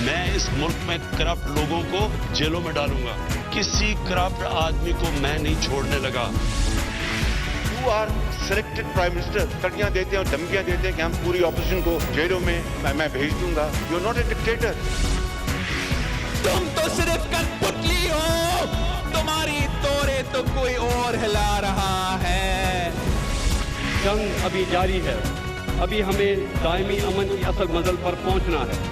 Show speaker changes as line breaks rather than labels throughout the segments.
میں اس ملک میں کرپٹ لوگوں کو جیلوں میں ڈالوں گا. کسی کرپٹ آدمی کو میں نہیں چھوڑنے لگا.
You are selected prime minister. کٹیاں دیتے ہیں اور دھمکیاں دیتے ہیں کہ ہم پوری اپوزیشن کو جیلوں میں میں بھیج دوں گا. You are not a dictator.
تم تو صرف کٹ پتلی ہو. تمہاری توڑے تو کوئی اور ہلا رہا ہے.
جنگ ابھی جاری ہے. ابھی ہمیں دائمی امن کی اصل منزل پر پہنچنا ہے.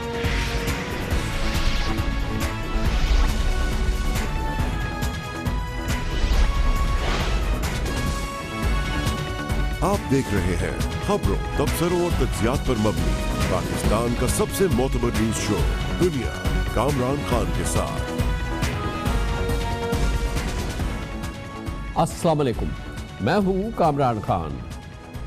آپ دیکھ رہے ہیں خبروں، تبصروں اور تجزیات پر مبنی پاکستان کا سب سے معتبر نیوز شو دنیا، کامران خان کے ساتھ.
السلام علیکم، میں ہوں کامران خان.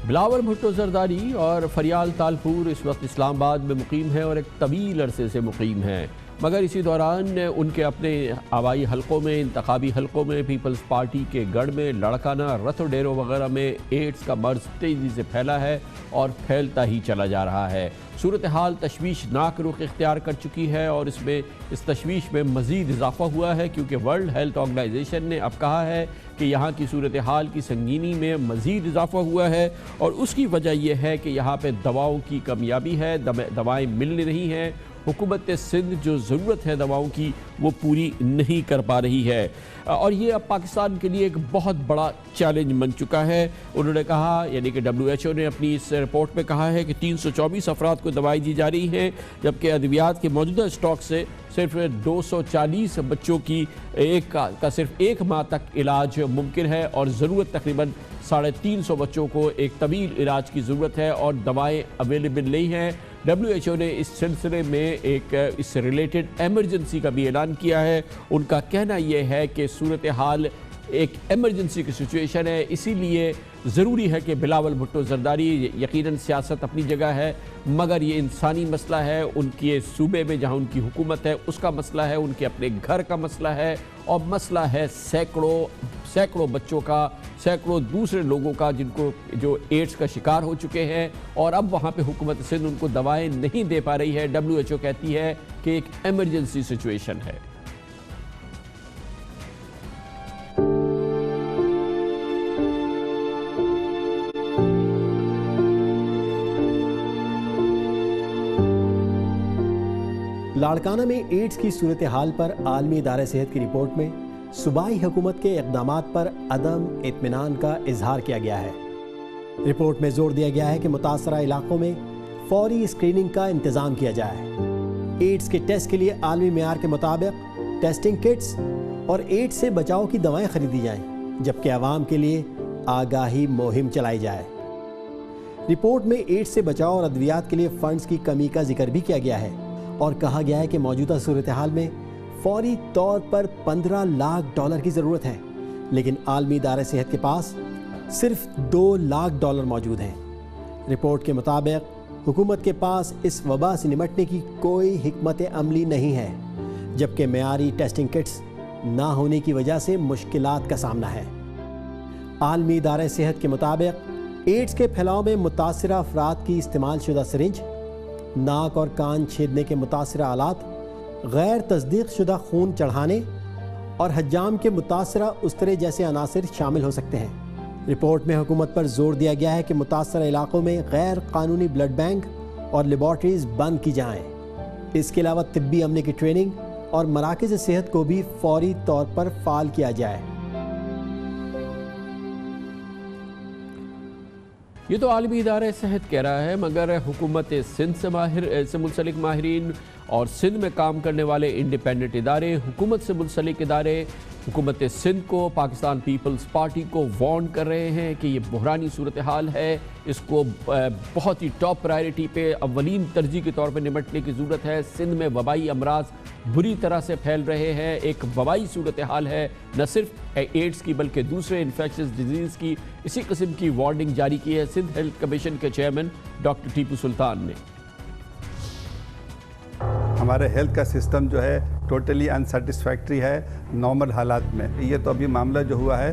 بلاول بھٹو زرداری اور فریال تالپور اس وقت اسلام آباد میں مقیم ہیں اور ایک طویل عرصے سے مقیم ہیں، مگر اسی دوران ان کے اپنے آبائی حلقوں میں، انتخابی حلقوں میں، پیپلز پارٹی کے گڑھ میں، لڑکانہ، رتھ و ڈیرو وغیرہ میں ایڈز کا مرض تیزی سے پھیلا ہے اور پھیلتا ہی چلا جا رہا ہے. صورتحال تشویشناک رخ اختیار کر چکی ہے اور اس تشویش میں مزید اضافہ ہوا ہے، کیونکہ ورلڈ ہیلتھ آرگنائزیشن نے اب کہا ہے کہ یہاں کی صورتحال کی سنگینی میں مزید اضافہ ہوا ہے اور اس کی وجہ یہ ہے کہ یہاں پہ دواؤں کی کمیابی ہے، دوائیں مل نہیں ہیں. حکومت سندھ جو ضرورت ہے دواؤں کی وہ پوری نہیں کر پا رہی ہے اور یہ اب پاکستان کے لیے ایک بہت بڑا چیلنج بن چکا ہے. انہوں نے کہا، یعنی کہ WHO نے اپنی اس رپورٹ میں کہا ہے کہ 324 افراد کو دوائی دی جا رہی ہے، جبکہ ادویات کے موجودہ اسٹاک سے صرف 240 بچوں کی کا صرف 1 ماہ تک علاج ممکن ہے اور ضرورت تقریباً 350 بچوں کو ایک طویل علاج کی ضرورت ہے اور دوائیں اویلیبل نہیں ہیں. WHO نے اس سلسلے میں ایک اس سے ریلیٹڈ ایمرجنسی کا بھی اعلان کیا ہے. ان کا کہنا یہ ہے کہ صورتحال ایک ایمرجنسی کی سچویشن ہے، اسی لیے ضروری ہے کہ بلاول بھٹو زرداری، یقیناً سیاست اپنی جگہ ہے مگر یہ انسانی مسئلہ ہے، ان کے صوبے میں جہاں ان کی حکومت ہے اس کا مسئلہ ہے، ان کے اپنے گھر کا مسئلہ ہے اور مسئلہ ہے سینکڑوں بچوں کا، سینکڑوں دوسرے لوگوں کا جو ایڈز کا شکار ہو چکے ہیں اور اب وہاں پہ حکومت سندھ ان کو دوائیں نہیں دے پا رہی ہے. WHO کہتی ہے کہ ایک ایمرجنسی سچویشن ہے.
لاڑکانہ میں ایڈز کی صورتحال پر عالمی ادارہ صحت کی رپورٹ میں صوبائی حکومت کے اقدامات پر عدم اطمینان کا اظہار کیا گیا ہے. رپورٹ میں زور دیا گیا ہے کہ متاثرہ علاقوں میں فوری اسکریننگ کا انتظام کیا جائے. ایڈز کے ٹیسٹ کے لیے عالمی معیار کے مطابق ٹیسٹنگ کٹس اور ایڈز سے بچاؤ کی دوائیں خریدی جائیں، جبکہ عوام کے لیے آگاہی مہم چلائی جائے. رپورٹ میں ایڈز سے بچاؤ اور ادویات کے لیے فنڈز کی کمی کا ذکر بھی کیا گیا ہے اور کہا گیا ہے کہ موجودہ صورتحال میں فوری طور پر $15 لاکھ کی ضرورت ہے، لیکن عالمی ادارہ صحت کے پاس صرف $2 لاکھ موجود ہیں. رپورٹ کے مطابق حکومت کے پاس اس وبا سے نمٹنے کی کوئی حکمت عملی نہیں ہے، جبکہ معیاری ٹیسٹنگ کٹس نہ ہونے کی وجہ سے مشکلات کا سامنا ہے. عالمی ادارہ صحت کے مطابق ایڈز کے پھیلاؤ میں متاثرہ افراد کی استعمال شدہ سرنج، ناک اور کان چھیدنے کے متاثرہ آلات، غیر تصدیق شدہ خون چڑھانے اور حجام کے متاثرہ استرے جیسے عناصر شامل ہو سکتے ہیں. رپورٹ میں حکومت پر زور دیا گیا ہے کہ متاثرہ علاقوں میں غیر قانونی بلڈ بینک اور لیبارٹریز بند کی جائیں. اس کے علاوہ طبی عملے کی ٹریننگ اور مراکز صحت کو بھی فوری طور پر فعال کیا جائے.
یہ تو عالمی ادارہ صحت کہہ رہا ہے، مگر حکومت سندھ سے منسلک ماہرین اور سندھ میں کام کرنے والے انڈیپینڈنٹ ادارے، حکومت سے منسلک ادارے حکومت سندھ کو، پاکستان پیپلز پارٹی کو وارن کر رہے ہیں کہ یہ بحرانی صورتحال ہے، اس کو بہت ہی ٹاپ پرائرٹی پہ اولین ترجیح کے طور پہ نمٹنے کی ضرورت ہے. سندھ میں وبائی امراض بری طرح سے پھیل رہے ہیں، ایک وبائی صورتحال ہے، نہ صرف ایڈز کی بلکہ دوسرے انفیکشس ڈیزیز کی. اسی قسم کی وارننگ جاری کی ہے سندھ ہیلتھ کمیشن کے چیئرمین ڈاکٹر ٹیپو سلطان نے.
ہمارے ہیلتھ کا سسٹم جو ہے ٹوٹلی انسیٹسفیکٹری ہے نارمل حالات میں. یہ تو ابھی معاملہ جو ہوا ہے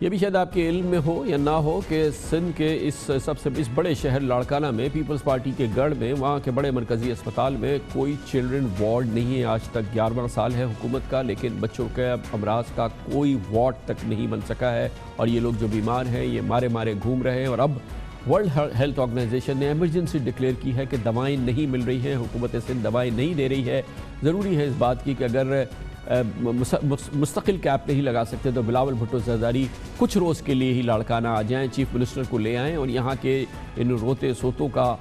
یہ بھی شاید آپ کے علم میں ہو یا نہ ہو کہ سندھ کے اس بڑے شہر لاڑکانہ میں پیپلز پارٹی کے گڑھ میں وہاں کے بڑے مرکزی اسپتال میں کوئی چلڈرن وارڈ نہیں ہے. آج تک 11واں سال ہے حکومت کا، لیکن بچوں کے امراض کا کوئی وارڈ تک نہیں بن سکا ہے. اور یہ لوگ جو بیمار ہیں یہ مارے گھوم رہے ہیں. اور اب ورلڈ ہیلتھ آرگنائزیشن نے ایمرجنسی ڈکلیئر کی ہے کہ دوائیں نہیں مل رہی ہیں، حکومت سندھ دوائیں نہیں دے رہی ہے. ضروری ہے اس بات کی کہ اگر مستقل کیپ نہیں لگا سکتے تو بلاول بھٹو زرداری کچھ روز کے لیے ہی لاڑکانہ آ جائیں، چیف منسٹر کو لے آئیں اور یہاں کے ان روتے سوتوں کا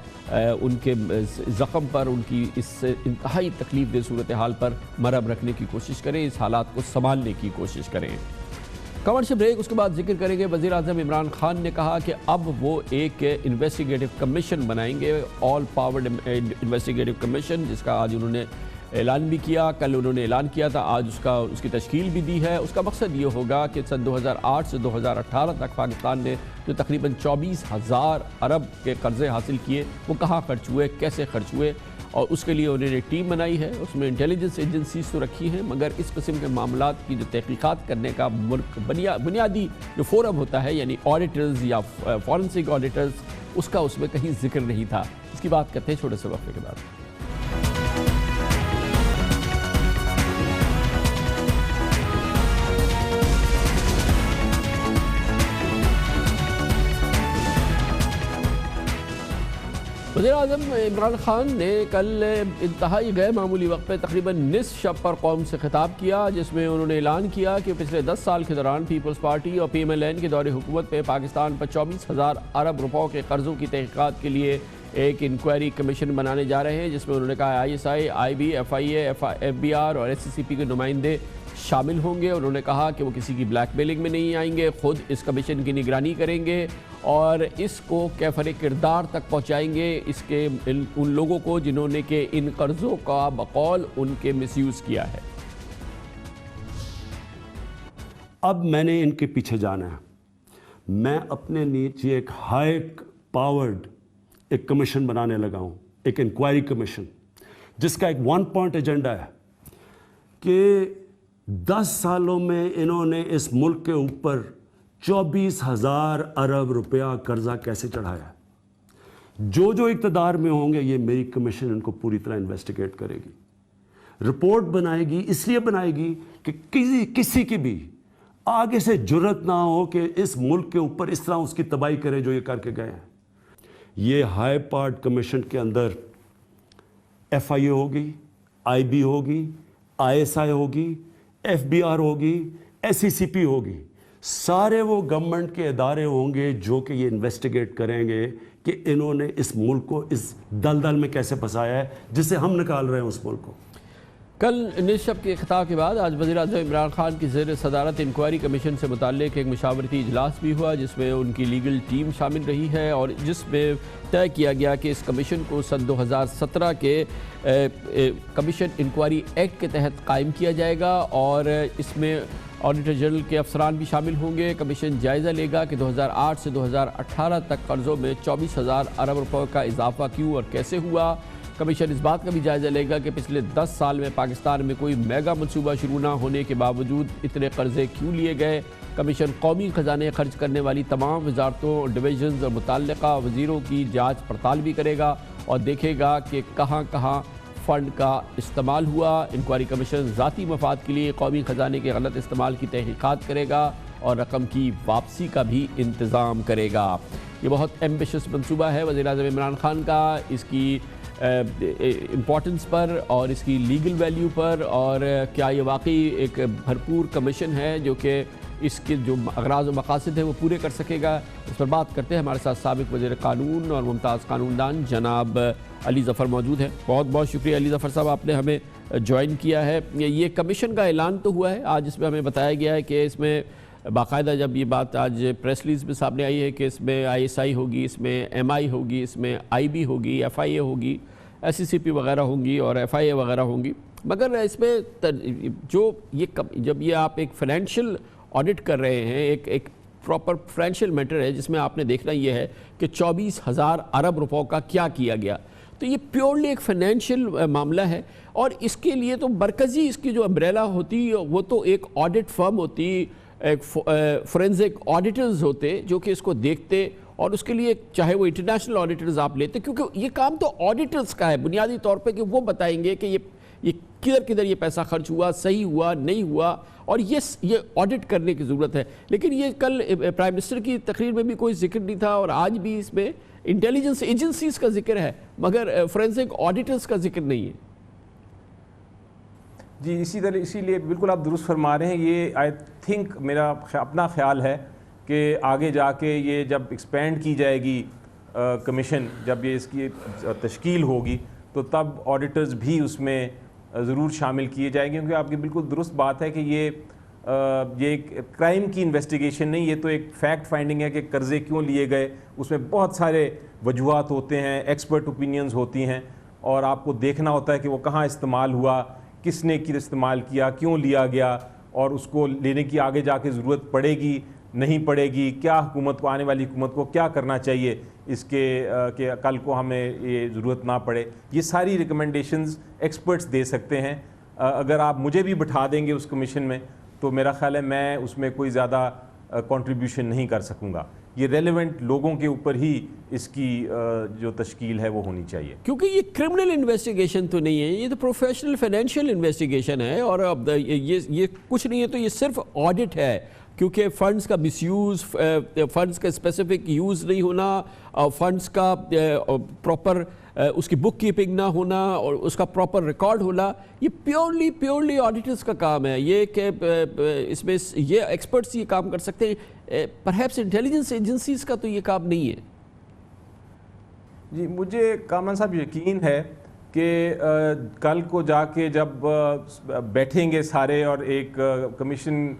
ان کے زخم پر، ان کی اس انتہائی تکلیف دہ صورتحال پر مرہم رکھنے کی کوشش کریں، اس حالات کو سنبھالنے کی کوشش کریں. کمرشل بریک، اس کے بعد ذکر کریں گے وزیر اعظم عمران خان نے کہا کہ اب وہ ایک انویسٹیگیٹو کمیشن بنائیں گے، آل پاورڈ انویسٹیگیٹو کمیشن، جس کا آج انہوں نے اعلان بھی کیا. کل انہوں نے اعلان کیا تھا، آج اس کی تشکیل بھی دی ہے. اس کا مقصد یہ ہوگا کہ سن 2008 سے 2018 تک پاکستان نے جو تقریباً 24,000 ارب کے قرضے حاصل کیے وہ کہاں خرچ ہوئے، کیسے خرچ ہوئے، اور اس کے لیے انہوں نے ٹیم بنائی ہے. اس میں انٹیلیجنس ایجنسیز تو رکھی ہیں، مگر اس قسم کے معاملات کی جو تحقیقات کرنے کا بنیادی جو فورم ہوتا ہے، یعنی آڈیٹرز یا فورنسک آڈیٹرز، اس کا اس میں کہیں ذکر نہیں تھا. اس کی بات کرتے ہیں چھوٹے سے وقفے کے بعد. وزیر اعظم عمران خان نے کل انتہائی غیر معمولی وقت پہ تقریباً نصف شب پر قوم سے خطاب کیا، جس میں انہوں نے اعلان کیا کہ پچھلے 10 سال کے دوران پیپلز پارٹی اور پی ایم ایل این کے دور حکومت پہ پاکستان پر 24,000 ارب روپوں کے قرضوں کی تحقیقات کے لیے ایک انکوائری کمیشن بنانے جا رہے ہیں، جس میں انہوں نے کہا I S I, I B, F I A, F B R اور ایس سی سی پی کے نمائندے شامل ہوں گے. انہوں نے کہا کہ وہ کسی کی بلیک میلنگ میں نہیں آئیں گے، خود اس کمیشن کی نگرانی کریں گے اور اس کو کیفر کردار تک پہنچائیں گے اس کے ان لوگوں کو جنہوں نے کہ ان قرضوں کا بقول ان کے مس یوز کیا ہے.
اب میں نے ان کے پیچھے جانا ہے. میں اپنے نیچے ایک ہائی پاورڈ ایک کمیشن بنانے لگا ہوں، ایک انکوائری کمیشن، جس کا ایک 1 پوائنٹ ایجنڈا ہے کہ 10 سالوں میں انہوں نے اس ملک کے اوپر 24,000 ارب روپیہ قرضہ کیسے چڑھایا. جو اقتدار میں ہوں گے یہ میری کمیشن ان کو پوری طرح انویسٹیگیٹ کرے گی، رپورٹ بنائے گی. اس لیے بنائے گی کہ کسی کی بھی آگے سے جرت نہ ہو کہ اس ملک کے اوپر اس طرح اس کی تباہی کرے جو یہ کر کے گئے ہیں. یہ ہائی پارٹ کمیشن کے اندر ایف آئی اے ہوگی، آئی بی ہوگی، آئی ایس آئی ہوگی، ایف بی آر ہوگی، ایس سی سی پی ہوگی. سارے وہ گورنمنٹ کے ادارے ہوں گے جو کہ یہ انویسٹیگیٹ کریں گے کہ انہوں نے اس ملک کو اس دلدل میں کیسے پھنسایا ہے جس سے ہم نکال رہے ہیں اس ملک کو.
کل نصف شب کے خطاب کے بعد آج وزیر اعظم عمران خان کی زیر صدارت انکوائری کمیشن سے متعلق ایک مشاورتی اجلاس بھی ہوا، جس میں ان کی لیگل ٹیم شامل رہی ہے اور جس میں طے کیا گیا کہ اس کمیشن کو سن 2017 کے کمیشن انکوائری ایکٹ کے تحت قائم کیا جائے گا اور اس میں آڈیٹر جنرل کے افسران بھی شامل ہوں گے. کمیشن جائزہ لے گا کہ 2008 سے 2018 تک قرضوں میں 24,000 ارب روپے کا اضافہ کیوں اور کیسے ہوا. کمیشن اس بات کا بھی جائزہ لے گا کہ پچھلے 10 سال میں پاکستان میں کوئی میگا منصوبہ شروع نہ ہونے کے باوجود اتنے قرضے کیوں لیے گئے. کمیشن قومی خزانے خرچ کرنے والی تمام وزارتوں، ڈویژنز اور متعلقہ وزیروں کی جانچ پڑتال بھی کرے گا اور دیکھے گا کہ کہاں کہاں فنڈ کا استعمال ہوا. انکوائری کمیشن ذاتی مفاد کے لیے قومی خزانے کے غلط استعمال کی تحقیقات کرے گا اور رقم کی واپسی کا بھی انتظام کرے گا. یہ بہت ایمبیشس منصوبہ ہے وزیر اعظم عمران خان کا، اس کی امپورٹنس پر اور اس کی لیگل ویلیو پر، اور کیا یہ واقعی ایک بھرپور کمیشن ہے جو کہ اس کے جو اغراض و مقاصد ہیں وہ پورے کر سکے گا. اس پر بات کرتے ہیں. ہمارے ساتھ سابق وزیر قانون اور ممتاز قانون دان جناب علی ظفر موجود ہیں. بہت بہت شکریہ علی ظفر صاحب، آپ نے ہمیں جوائن کیا ہے. یہ کمیشن کا اعلان تو ہوا ہے آج، اس میں ہمیں بتایا گیا ہے کہ اس میں باقاعدہ جب یہ بات آج پریس ریلیز میں سامنے آئی ہے کہ اس میں آئی ایس آئی ہوگی، اس میں ایم آئی ہوگی، اس میں آئی بی ہوگی، ایف آئی اے ہوگی، ایس سی سی پی وغیرہ ہوں گی اور ایف آئی اے وغیرہ ہوں گی. مگر اس میں جب یہ آپ ایک فائنینشیل آڈٹ کر رہے ہیں، ایک پراپر فائنینشیل میٹر ہے جس میں آپ نے دیکھنا یہ ہے کہ 24,000 ارب روپوں کا کیا کیا گیا، تو یہ پیورلی ایک فائنینشیل معاملہ ہے. اور اس کے لیے تو مرکزی اس کی جو امبریلا ہوتی وہ تو ایک آڈٹ فرم ہوتی ایک فورینزک آڈیٹرز ہوتے جو کہ اس کو دیکھتے، اور اس کے لیے چاہے وہ انٹرنیشنل آڈیٹرز آپ لیتے، کیونکہ یہ کام تو آڈیٹرز کا ہے بنیادی طور پہ کہ وہ بتائیں گے کہ یہ کدھر یہ پیسہ خرچ ہوا، صحیح ہوا، نہیں ہوا، اور یہ آڈٹ کرنے کی ضرورت ہے. لیکن یہ کل پرائم منسٹر کی تقریر میں بھی کوئی ذکر نہیں تھا، اور آج بھی اس میں انٹیلیجنس ایجنسیز کا ذکر ہے مگر فورینزک آڈیٹرز کا ذکر نہیں ہے.
جی اسی لیے بالکل آپ درست فرما رہے ہیں. یہ آئی تھنک میرا اپنا خیال ہے کہ آگے جا کے یہ جب ایکسپینڈ کی جائے گی کمیشن، جب یہ اس کی تشکیل ہوگی تو تب آڈیٹرز بھی اس میں ضرور شامل کیے جائیں گے، کیونکہ آپ کی بالکل درست بات ہے کہ یہ ایک کرائم کی انویسٹیگیشن نہیں، یہ تو ایک فیکٹ فائنڈنگ ہے کہ قرضے کیوں لیے گئے. اس میں بہت سارے وجوہات ہوتے ہیں، ایکسپرٹ اوپینینز ہوتی ہیں، اور آپ کو دیکھنا ہوتا ہے کہ وہ کہاں استعمال ہوا، کس نے استعمال کیا، کیوں لیا گیا، اور اس کو لینے کی آگے جا کے ضرورت پڑے گی نہیں پڑے گی، کیا حکومت کو، آنے والی حکومت کو کیا کرنا چاہیے اس کے کہ کل کو ہمیں یہ ضرورت نہ پڑے. یہ ساری ریکمنڈیشنز ایکسپرٹس دے سکتے ہیں. اگر آپ مجھے بھی بٹھا دیں گے اس کمیشن میں تو میرا خیال ہے میں اس میں کوئی زیادہ کنٹریبیوشن نہیں کر سکوں گا. یہ ریلیونٹ لوگوں کے اوپر ہی اس کی جو تشکیل ہے وہ ہونی چاہیے،
کیونکہ یہ کرمنل انویسٹیگیشن تو نہیں ہے، یہ تو پروفیشنل فائنینشیل انویسٹیگیشن ہے، اور یہ کچھ نہیں ہے، تو یہ صرف آڈٹ ہے. کیونکہ فنڈز کا مس یوز، فنڈز کا اسپیسیفک یوز نہیں ہونا، فنڈز کا پراپر اس کی بک کیپنگ نہ ہونا اور اس کا پراپر ریکارڈ ہونا، یہ پیورلی آڈیٹرز کا کام ہے. یہ کہ اس میں یہ ایکسپرٹس یہ کام کر سکتے ہیں، پرہیپس انٹیلیجنس ایجنسیز کا تو یہ کام نہیں ہے.
جی مجھے کامران صاحب یقین ہے کہ کل کو جا کے جب بیٹھیں گے سارے اور ایک کمیشن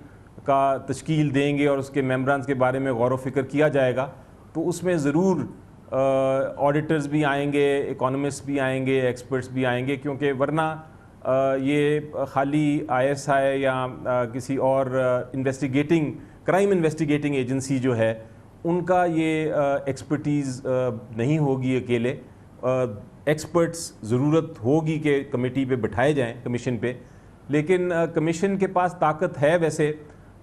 کا تشکیل دیں گے اور اس کے ممبرانز کے بارے میں غور و فکر کیا جائے گا تو اس میں ضرور آڈیٹرز بھی آئیں گے، اکانومسٹ بھی آئیں گے، ایکسپرٹس بھی آئیں گے، کیونکہ ورنہ یہ خالی ISI یا کسی اور کرائم انویسٹیگیٹنگ ایجنسی جو ہے ان کا یہ ایکسپرٹیز نہیں ہوگی اکیلے. ایکسپرٹس ضرورت ہوگی کہ کمیٹی پہ بٹھائے جائیں کمیشن پہ، لیکن کمیشن کے پاس طاقت ہے، ویسے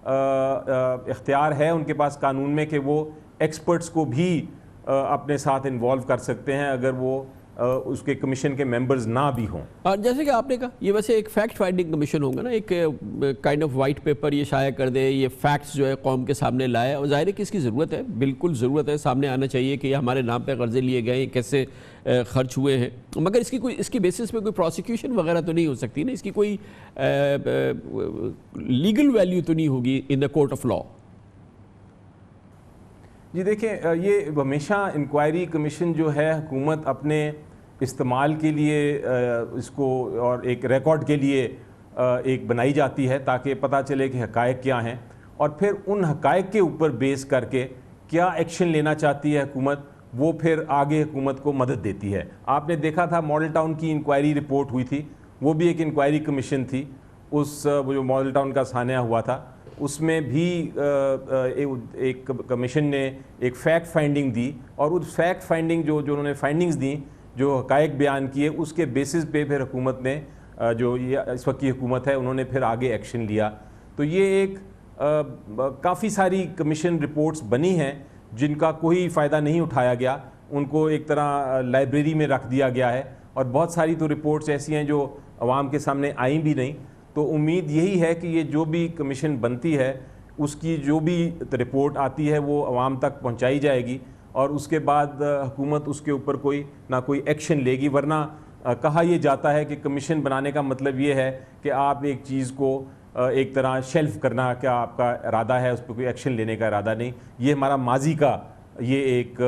اختیار ہے ان کے پاس قانون میں کہ وہ ایکسپرٹس کو بھی اپنے ساتھ انوالو کر سکتے ہیں اگر وہ اس کے کمیشن کے ممبرز نہ بھی ہوں.
اور جیسے کہ آپ نے کہا یہ ویسے ایک فیکٹ فائنڈنگ کمیشن ہوگا نا، ایک کائنڈ آف وائٹ پیپر یہ شائع کر دے، یہ فیکٹس جو ہے قوم کے سامنے لائے، اور ظاہر ہے کہ اس کی ضرورت ہے، بالکل ضرورت ہے، سامنے آنا چاہیے کہ یہ ہمارے نام پہ قرضے لیے گئے، کیسے خرچ ہوئے ہیں. مگر اس کی بیسس پہ کوئی پروسیکیوشن وغیرہ تو نہیں ہو سکتی نا، اس کی کوئی لیگل ویلیو تو نہیں ہوگی ان دا کورٹ آف لا.
جی دیکھیں، یہ ہمیشہ انکوائری کمیشن جو ہے حکومت اپنے استعمال کے لیے اس کو اور ایک ریکارڈ کے لیے ایک بنائی جاتی ہے تاکہ پتہ چلے کہ حقائق کیا ہیں، اور پھر ان حقائق کے اوپر بیس کر کے کیا ایکشن لینا چاہتی ہے حکومت، وہ پھر آگے حکومت کو مدد دیتی ہے. آپ نے دیکھا تھا ماڈل ٹاؤن کی انکوائری رپورٹ ہوئی تھی، وہ بھی ایک انکوائری کمیشن تھی. وہ جو ماڈل ٹاؤن کا سانحہ ہوا تھا اس میں بھی ایک کمیشن نے ایک فیکٹ فائنڈنگ دی، اور اس فیکٹ فائنڈنگ جو انہوں نے فائنڈنگز دیں، جو حقائق بیان کیے، اس کے بیسس پہ پھر حکومت نے جو یہ اس وقت کی حکومت ہے انہوں نے پھر آگے ایکشن لیا. تو یہ ایک کافی ساری کمیشن رپورٹس بنی ہیں جن کا کوئی فائدہ نہیں اٹھایا گیا، ان کو ایک طرح لائبریری میں رکھ دیا گیا ہے، اور بہت ساری تو رپورٹس ایسی ہیں جو عوام کے سامنے آئیں بھی نہیں. تو امید یہی ہے کہ یہ جو بھی کمیشن بنتی ہے اس کی جو بھی رپورٹ آتی ہے وہ عوام تک پہنچائی جائے گی، اور اس کے بعد حکومت اس کے اوپر کوئی نہ کوئی ایکشن لے گی. ورنہ کہا یہ جاتا ہے کہ کمیشن بنانے کا مطلب یہ ہے کہ آپ ایک چیز کو ایک طرح شیلف کرنا کا آپ کا ارادہ ہے، اس پہ کوئی ایکشن لینے کا ارادہ نہیں. یہ ہمارا ماضی کا یہ ایک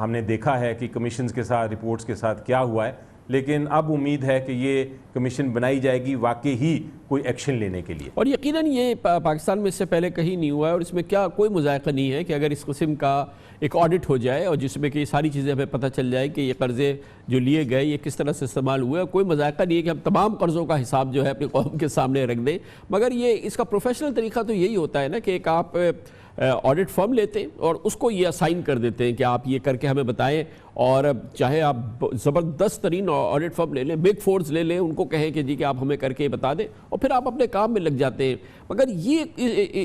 ہم نے دیکھا ہے کہ کمیشنز کے ساتھ، رپورٹس کے ساتھ کیا ہوا ہے، لیکن اب امید ہے کہ یہ کمیشن بنائی جائے گی واقعی ہی کوئی ایکشن لینے کے لیے.
اور یقیناً یہ پاکستان میں اس سے پہلے کہیں نہیں ہوا ہے، اور اس میں کیا کوئی مذائقہ نہیں ہے کہ اگر اس قسم کا ایک آڈٹ ہو جائے اور جس میں کہ یہ ساری چیزیں ہمیں پتہ چل جائے کہ یہ قرضے جو لیے گئے یہ کس طرح سے استعمال ہوئے. کوئی مذائقہ نہیں ہے کہ ہم تمام قرضوں کا حساب جو ہے اپنی قوم کے سامنے رکھ دیں، مگر یہ اس کا پروفیشنل طریقہ تو یہی ہوتا ہے نا کہ ایک آپ آڈٹ فرم لیتے ہیں اور اس کو یہ اسائن کر دیتے ہیں کہ آپ یہ کر کے ہمیں بتائیں, اور چاہے آپ زبردست ترین آڈٹ فرم لے لیں, بگ فورز لے لیں, ان کو کہیں کہ جی کہ آپ ہمیں کر کے بتا دیں, اور پھر آپ اپنے کام میں لگ جاتے ہیں. مگر یہ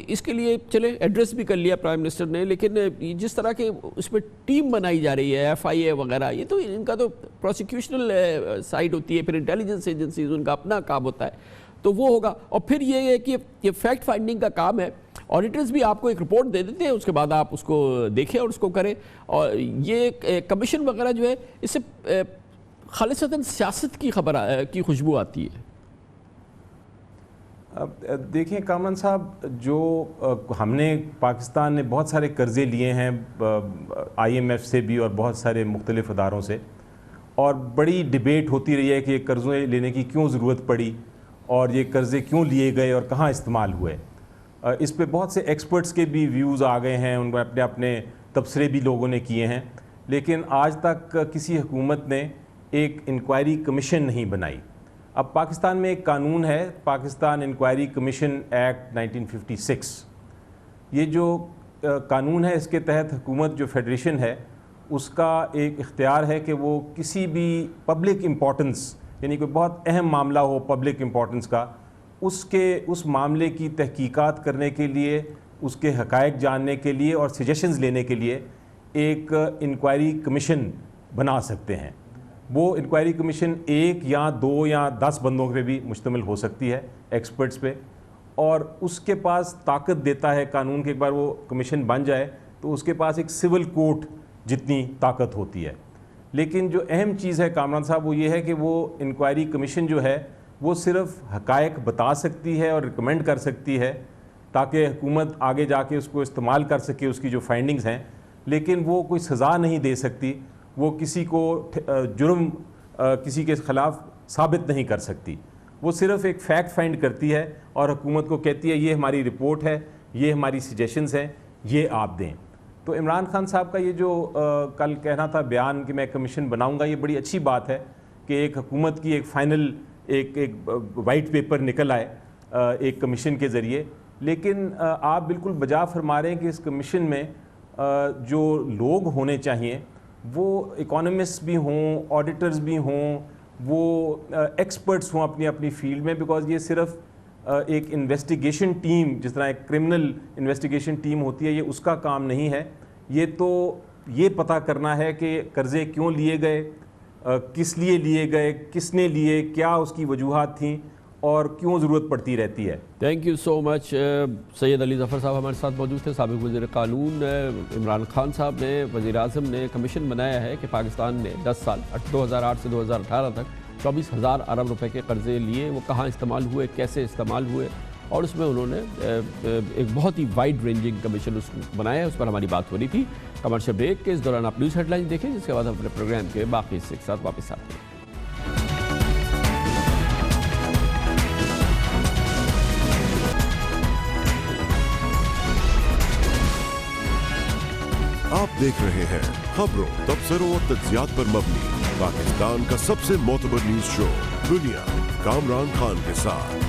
اس کے لیے چلے ایڈریس بھی کر لیا پرائم منسٹر نے, لیکن جس طرح کے اس میں ٹیم بنائی جا رہی ہے FIA وغیرہ, یہ تو ان کا تو پروسیکیوشنل سائٹ ہوتی ہے, پھر انٹیلیجنس ایجنسیز ان کا اپنا کام ہوتا ہے, تو وہ ہوگا. اور پھر یہ ہے کہ یہ فیکٹ فائنڈنگ کا کام ہے. آڈیٹرز بھی آپ کو ایک رپورٹ دے دیتے ہیں, اس کے بعد آپ اس کو دیکھیں اور اس کو کریں. اور یہ کمیشن وغیرہ جو ہے اس سے خالصتاً سیاست کی خبر کی خوشبو آتی ہے.
اب دیکھیں کامران صاحب, جو ہم نے پاکستان نے بہت سارے قرضے لیے ہیں IMF سے بھی اور بہت سارے مختلف اداروں سے, اور بڑی ڈیبیٹ ہوتی رہی ہے کہ یہ قرضے لینے کی کیوں ضرورت پڑی اور یہ قرضے کیوں لیے گئے اور کہاں استعمال ہوئے. اس پہ بہت سے ایکسپرٹس کے بھی ویوز آ گئے ہیں, ان کو اپنے تبصرے بھی لوگوں نے کیے ہیں, لیکن آج تک کسی حکومت نے ایک انکوائری کمیشن نہیں بنائی. اب پاکستان میں ایک قانون ہے, پاکستان انکوائری کمیشن ایکٹ 1956. یہ جو قانون ہے اس کے تحت حکومت جو فیڈریشن ہے اس کا ایک اختیار ہے کہ وہ کسی بھی پبلک امپورٹنس, یعنی کوئی بہت اہم معاملہ ہو پبلک امپورٹنس کا, اس معاملے کی تحقیقات کرنے کے لیے, اس کے حقائق جاننے کے لیے اور سجیشنز لینے کے لیے ایک انکوائری کمیشن بنا سکتے ہیں. وہ انکوائری کمیشن 1 یا 2 یا 10 بندوں پہ بھی مشتمل ہو سکتی ہے, ایکسپرٹس پہ, اور اس کے پاس طاقت دیتا ہے قانون کہ ایک بار وہ کمیشن بن جائے تو اس کے پاس ایک سول کورٹ جتنی طاقت ہوتی ہے. لیکن جو اہم چیز ہے کامران صاحب وہ یہ ہے کہ وہ انکوائری کمیشن جو ہے وہ صرف حقائق بتا سکتی ہے اور ریکمینڈ کر سکتی ہے تاکہ حکومت آگے جا کے اس کو استعمال کر سکے, اس کی جو فائنڈنگز ہیں, لیکن وہ کوئی سزا نہیں دے سکتی, وہ کسی کو جرم کسی کے خلاف ثابت نہیں کر سکتی. وہ صرف ایک فیکٹ فائنڈ کرتی ہے اور حکومت کو کہتی ہے یہ ہماری رپورٹ ہے, یہ ہماری سجیشنز ہیں, یہ آپ دیں. تو عمران خان صاحب کا یہ جو کل کہنا تھا بیان کہ میں کمیشن بناؤں گا, یہ بڑی اچھی بات ہے کہ ایک حکومت کی ایک فائنل ایک وائٹ پیپر نکل آئے ایک کمیشن کے ذریعے. لیکن آپ بالکل بجا فرما رہے ہیں کہ اس کمیشن میں جو لوگ ہونے چاہیے وہ اکانومسٹ بھی ہوں, آڈیٹرز بھی ہوں, وہ ایکسپرٹس ہوں اپنی اپنی فیلڈ میں, بیکاز یہ صرف ایک انویسٹیگیشن ٹیم, جس طرح ایک کرمنل انویسٹیگیشن ٹیم ہوتی ہے, یہ اس کا کام نہیں ہے. یہ تو یہ پتہ کرنا ہے کہ قرضے کیوں لیے گئے, کس لیے لیے گئے, کس نے لیے, کیا اس کی وجوہات تھیں اور کیوں ضرورت پڑتی رہتی ہے.
تھینک یو سو مچ. سید علی ظفر صاحب ہمارے ساتھ موجود تھے, سابق وزیر قانون عمران خان صاحب نے, وزیر اعظم نے کمیشن بنایا ہے کہ پاکستان نے 10 سال 2008 سے 2018 تک 24,000 ارب روپے کے قرضے لیے, وہ کہاں استعمال ہوئے, کیسے استعمال ہوئے, اور اس میں انہوں نے ایک بہت ہی وائڈ رینجنگ کمیشن بنایا ہے. اس پر ہماری بات ہو رہی تھی. کمرشل بریک کے اس دوران آپ نیوز ہیڈ لائنز دیکھیں, جس کے بعد ہم اپنے پروگرام کے باقی حصے کے ساتھ واپس آتے ہیں.
آپ دیکھ رہے ہیں خبروں, تبصروں اور تجزیات پر مبنی پاکستان کا سب سے معتبر نیوز شو دنیا, کامران خان کے ساتھ.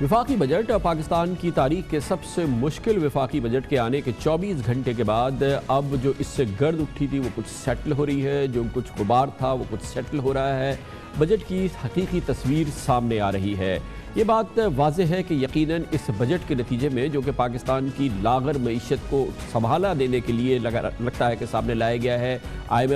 وفاقی بجٹ پاکستان کی تاریخ کے سب سے مشکل وفاقی بجٹ کے آنے کے 24 گھنٹے کے بعد اب جو اس سے گرد اٹھی تھی وہ کچھ سیٹل ہو رہی ہے, جو کچھ غبار تھا وہ کچھ سیٹل ہو رہا ہے. بجٹ کی حقیقی تصویر سامنے آ رہی ہے. یہ بات واضح ہے کہ یقیناً اس بجٹ کے نتیجے میں جو کہ پاکستان کی لاغر معیشت کو سنبھالا دینے کے لیے لگتا ہے کہ سامنے لایا گیا ہے.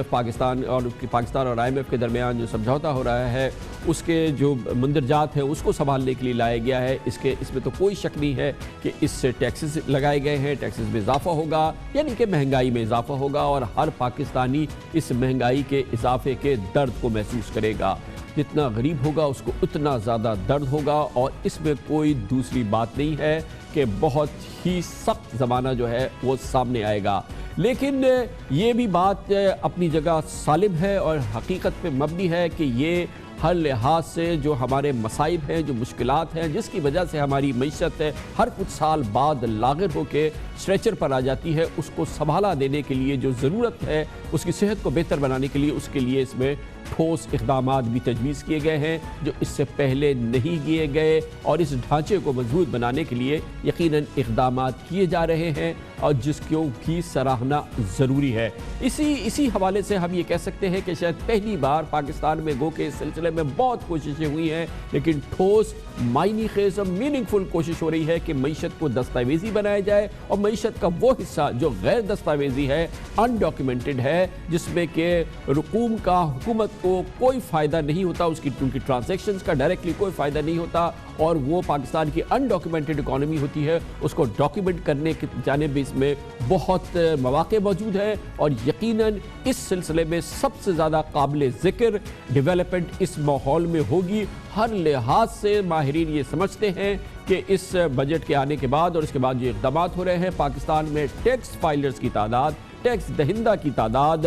پاکستان اور IMF کے درمیان جو سمجھوتا ہو رہا ہے اس کے جو مندرجات ہیں اس کو سنبھالنے کے لیے لایا گیا ہے. اس میں تو کوئی شک نہیں ہے کہ اس سے ٹیکسز لگائے گئے ہیں, ٹیکسز میں اضافہ ہوگا, یعنی کہ مہنگائی میں اضافہ ہوگا, اور ہر پاکستانی اس مہنگائی کے اضافے کے درد کو محسوس کرے گا. جتنا غریب ہوگا اس کو اتنا زیادہ درد ہوگا, اور اس میں کوئی دوسری بات نہیں ہے کہ بہت ہی سخت زمانہ جو ہے وہ سامنے آئے گا. لیکن یہ بھی بات اپنی جگہ سالم ہے اور حقیقت پہ مبنی ہے کہ یہ ہر لحاظ سے جو ہمارے مصائب ہیں، جو مشکلات ہیں، جس کی وجہ سے ہماری معیشت ہر کچھ سال بعد لاغر ہو کے اسٹریچر پر آ جاتی ہے، اس کو سنبھالا دینے کے لیے جو ضرورت ہے، اس کی صحت کو بہتر بنانے کے لیے، اس کے لیے اس میں ٹھوس اقدامات بھی تجویز کیے گئے ہیں جو اس سے پہلے نہیں کیے گئے، اور اس ڈھانچے کو مضبوط بنانے کے لیے یقیناً اقدامات کیے جا رہے ہیں اور جس کی سراہنا ضروری ہے۔ اسی حوالے سے ہم یہ کہہ سکتے ہیں کہ شاید پہلی بار پاکستان میں گو کہ اس سلسلے میں بہت کوششیں ہوئی ہیں، لیکن ٹھوس، معنی خیز، میننگ فل کوشش ہو رہی ہے کہ معیشت کو دستاویزی بنایا جائے، اور معیشت کا وہ حصہ جو غیر دستاویزی ہے، انڈاکیومنٹڈ ہے، جس میں کہ رقوم کا حکومت کو کوئی فائدہ نہیں ہوتا، ان کی ٹرانزیکشنز کا ڈائریکٹلی کوئی فائدہ نہیں ہوتا، اور وہ پاکستان کی انڈاکیومنٹڈ اکانومی ہوتی ہے، اس کو ڈاکیومنٹ کرنے کی جانب اس میں بہت مواقع موجود ہیں، اور یقیناً اس سلسلے میں سب سے زیادہ قابل ذکر ڈیولپمنٹ اس ماحول میں ہوگی۔ ہر لحاظ سے ماہرین یہ سمجھتے ہیں کہ اس بجٹ کے آنے کے بعد اور اس کے بعد جو اقدامات ہو رہے ہیں، پاکستان میں ٹیکس فائلرز کی تعداد، ٹیکس دہندہ کی تعداد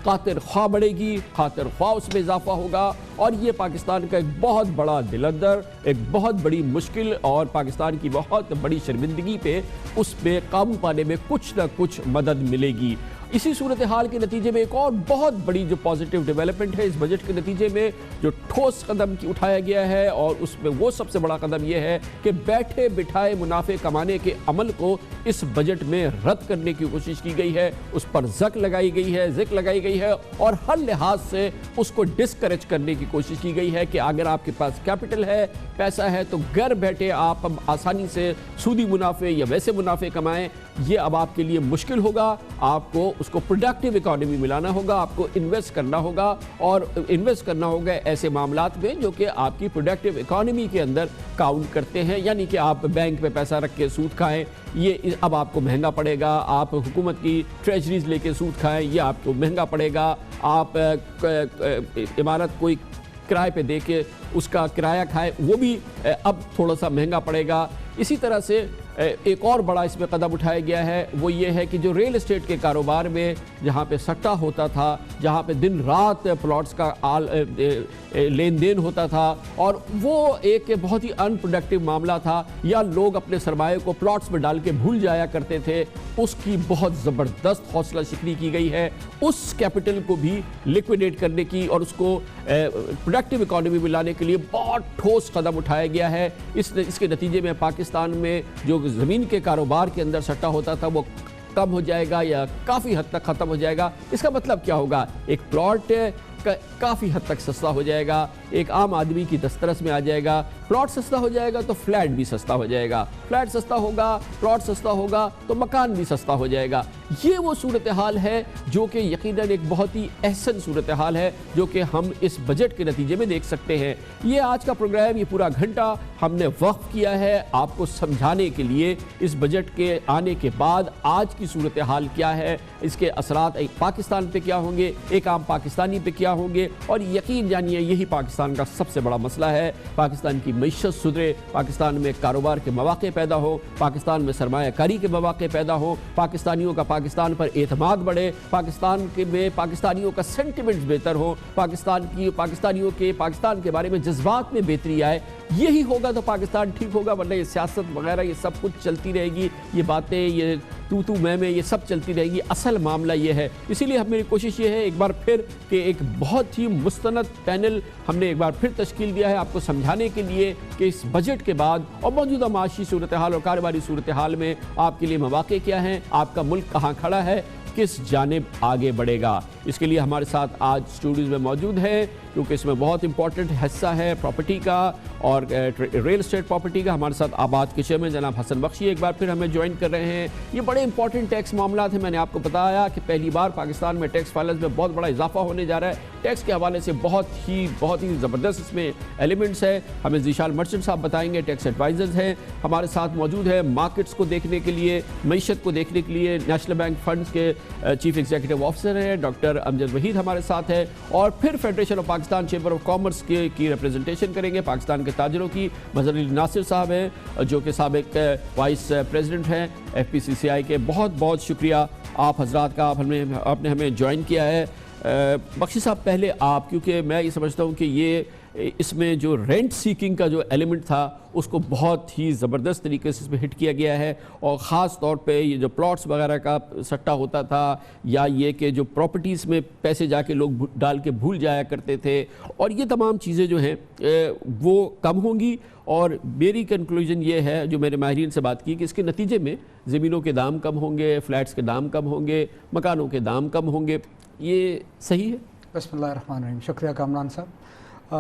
خاطر خواہ بڑھے گی، خاطر خواہ اس میں اضافہ ہوگا، اور یہ پاکستان کا ایک بہت بڑا دل اندر، ایک بہت بڑی مشکل اور پاکستان کی بہت بڑی شرمندگی پہ اس پہ قابو پانے میں کچھ نہ کچھ مدد ملے گی۔ اسی صورتحال کے نتیجے میں ایک اور بہت بڑی جو پازیٹیو ڈیولپمنٹ ہے اس بجٹ کے نتیجے میں، جو ٹھوس قدم کی اٹھایا گیا ہے، اور اس میں وہ سب سے بڑا قدم یہ ہے کہ بیٹھے بٹھائے منافع کمانے کے عمل کو اس بجٹ میں رد کرنے کی کوشش کی گئی ہے، اس پر زک لگائی گئی ہے، اور ہر لحاظ سے اس کو ڈسکریج کرنے کی کوشش کی گئی ہے کہ اگر آپ کے پاس کیپٹل ہے، پیسہ ہے، تو گھر بیٹھے آپ آسانی سے سودی منافع یا ویسے منافع کمائیں۔ یہ اب آپ کے لیے مشکل ہوگا، آپ کو اس کو پروڈکٹیو اکانومی ملانا ہوگا، آپ کو انویسٹ کرنا ہوگا، اور انویسٹ کرنا ہوگا ایسے معاملات میں جو کہ آپ کی پروڈکٹیو اکانومی کے اندر کاؤنٹ کرتے ہیں، یعنی کہ آپ بینک میں پیسہ رکھ کے سود کھائیں، یہ اب آپ کو مہنگا پڑے گا، آپ حکومت کی ٹریجریز لے کے سود کھائیں، یہ آپ کو مہنگا پڑے گا، آپ عمارت کوئی کرائے پہ دے کے اس کا کرایہ کھائے، وہ بھی اب تھوڑا سا مہنگا پڑے گا۔ اسی طرح سے ایک اور بڑا اس میں قدم اٹھایا گیا ہے، وہ یہ ہے کہ جو ریل اسٹیٹ کے کاروبار میں جہاں پہ سٹہ ہوتا تھا، جہاں پہ دن رات پلاٹس کا لین دین ہوتا تھا، اور وہ ایک بہت ہی ان پروڈکٹیو معاملہ تھا، یا لوگ اپنے سرمایہ کو پلاٹس میں ڈال کے بھول جایا کرتے تھے، اس کی بہت زبردست حوصلہ شکنی کی گئی ہے، اس کیپٹل کو بھی لیکویڈیٹ کرنے کی اور اس کو پروڈکٹیو اکانومی میں لانے کے لیے بہت ٹھوس قدم اٹھایا گیا ہے۔ اس کے نتیجے میں پاکستان میں جو زمین کے کاروبار کے اندر سٹہ ہوتا تھا وہ کم ہو جائے گا یا کافی حد تک ختم ہو جائے گا۔ اس کا مطلب کیا ہوگا؟ ایک پلاٹ کافی حد تک سستا ہو جائے گا، ایک عام آدمی کی دسترس میں آ جائے گا۔ پلاٹ سستا ہو جائے گا تو فلیٹ بھی سستا ہو جائے گا، فلیٹ سستا ہوگا، پلاٹ سستا ہوگا تو مکان بھی سستا ہو جائے گا۔ یہ وہ صورتحال ہے جو کہ یقیناً ایک بہت ہی احسن صورتحال ہے جو کہ ہم اس بجٹ کے نتیجے میں دیکھ سکتے ہیں۔ یہ آج کا پروگرام، یہ پورا گھنٹہ ہم نے وقف کیا ہے آپ کو سمجھانے کے لیے اس بجٹ کے آنے کے بعد آج کی صورتحال کیا ہے، اس کے اثرات ایک پاکستان پہ کیا ہوں گے، ایک عام پاکستانی پہ کیا ہوں گے، اور یقین جانیے یہی پاکستان کا سب سے بڑا مسئلہ ہے۔ پاکستان کی معیشت سدھرے، پاکستان میں کاروبار کے مواقع پیدا ہو، پاکستان میں سرمایہ کاری کے مواقع پیدا ہو، پاکستانیوں کا پاکستان پر اعتماد بڑھے، پاکستانیوں کا سینٹیمنٹس بہتر ہو، پاکستانیوں کے پاکستان کے بارے میں جذبات میں بہتری آئے۔ یہی ہوگا تو پاکستان ٹھیک ہوگا، ورنہ یہ سیاست وغیرہ یہ سب کچھ چلتی رہے گی، یہ باتیں، یہ تو میں یہ سب چلتی رہے گی۔ اصل معاملہ یہ ہے، اسی لیے میری کوشش یہ ہے ایک بار پھر کہ ایک بہت ہی مستند پینل ہم نے ایک بار پھر تشکیل دیا ہے آپ کو سمجھانے کے لیے کہ اس بجٹ کے بعد اور موجودہ معاشی صورتحال اور کاروباری صورتحال میں آپ کے لیے مواقع کیا ہیں، آپ کا ملک کہاں کھڑا ہے، کس جانب آگے بڑھے گا۔ اس کے لیے ہمارے ساتھ آج اسٹوڈیوز میں موجود ہے، کیونکہ اس میں بہت امپورٹنٹ حصہ ہے پراپرٹی کا اور ریل اسٹیٹ پراپرٹی کا۔ ہمارے ساتھ آباد کے چیئرمین جناب حسن بخشی ایک بار پھر ہمیں جوائن کر رہے ہیں۔ یہ بڑے امپورٹنٹ ٹیکس معاملات ہیں، میں نے آپ کو بتایا کہ پہلی بار پاکستان میں ٹیکس فائلرز میں بہت بڑا اضافہ ہونے جا رہا ہے۔ ٹیکس کے حوالے سے بہت ہی زبردست اس میں ایلیمنٹس ہے، ہمیں ذیشان مرچنٹ صاحب بتائیں گے، ٹیکس ایڈوائزرز ہیں ہمارے ساتھ موجود ہے، مارکیٹس کو دیکھنے کے لیے، معیشت کو دیکھنے کے لیے نیشنل بینک فنڈز کے چیف ایگزیکٹو آفیسر ہیں ڈاکٹر امجد وحید ہمارے ساتھ ہے، اور پھر federation of Pakistan chamber of commerce کی ریپرزنٹیشن کریں گے پاکستان کے تاجروں کی، مظہر علی ناصر صاحب ہیں جو کہ سابق وائس پریزیڈنٹ ہیں FPCCI کے۔ بہت بہت شکریہ آپ حضرات کا، آپ نے ہمیں جوائن کیا ہے۔ بخشی صاحب پہلے آپ، کیونکہ میں یہ سمجھتا ہوں کہ یہ اس میں جو رینٹ سیکنگ کا جو ایلیمنٹ تھا اس کو بہت ہی زبردست طریقے سے اس میں ہٹ کیا گیا ہے، اور خاص طور پہ یہ جو پلاٹس وغیرہ کا سٹا ہوتا تھا، یا یہ کہ جو پراپرٹیز میں پیسے جا کے لوگ ڈال کے بھول جایا کرتے تھے، اور یہ تمام چیزیں جو ہیں وہ کم ہوں گی. اور میری کنکلوژن یہ ہے جو میرے ماہرین سے بات کی کہ اس کے نتیجے میں زمینوں کے دام کم ہوں گے، فلیٹس کے دام کم ہوں گے، مکانوں کے دام کم ہوں گے. یہ صحیح ہے؟
بسم اللہ الرحمن الرحیم. شکریہ کامران صاحب.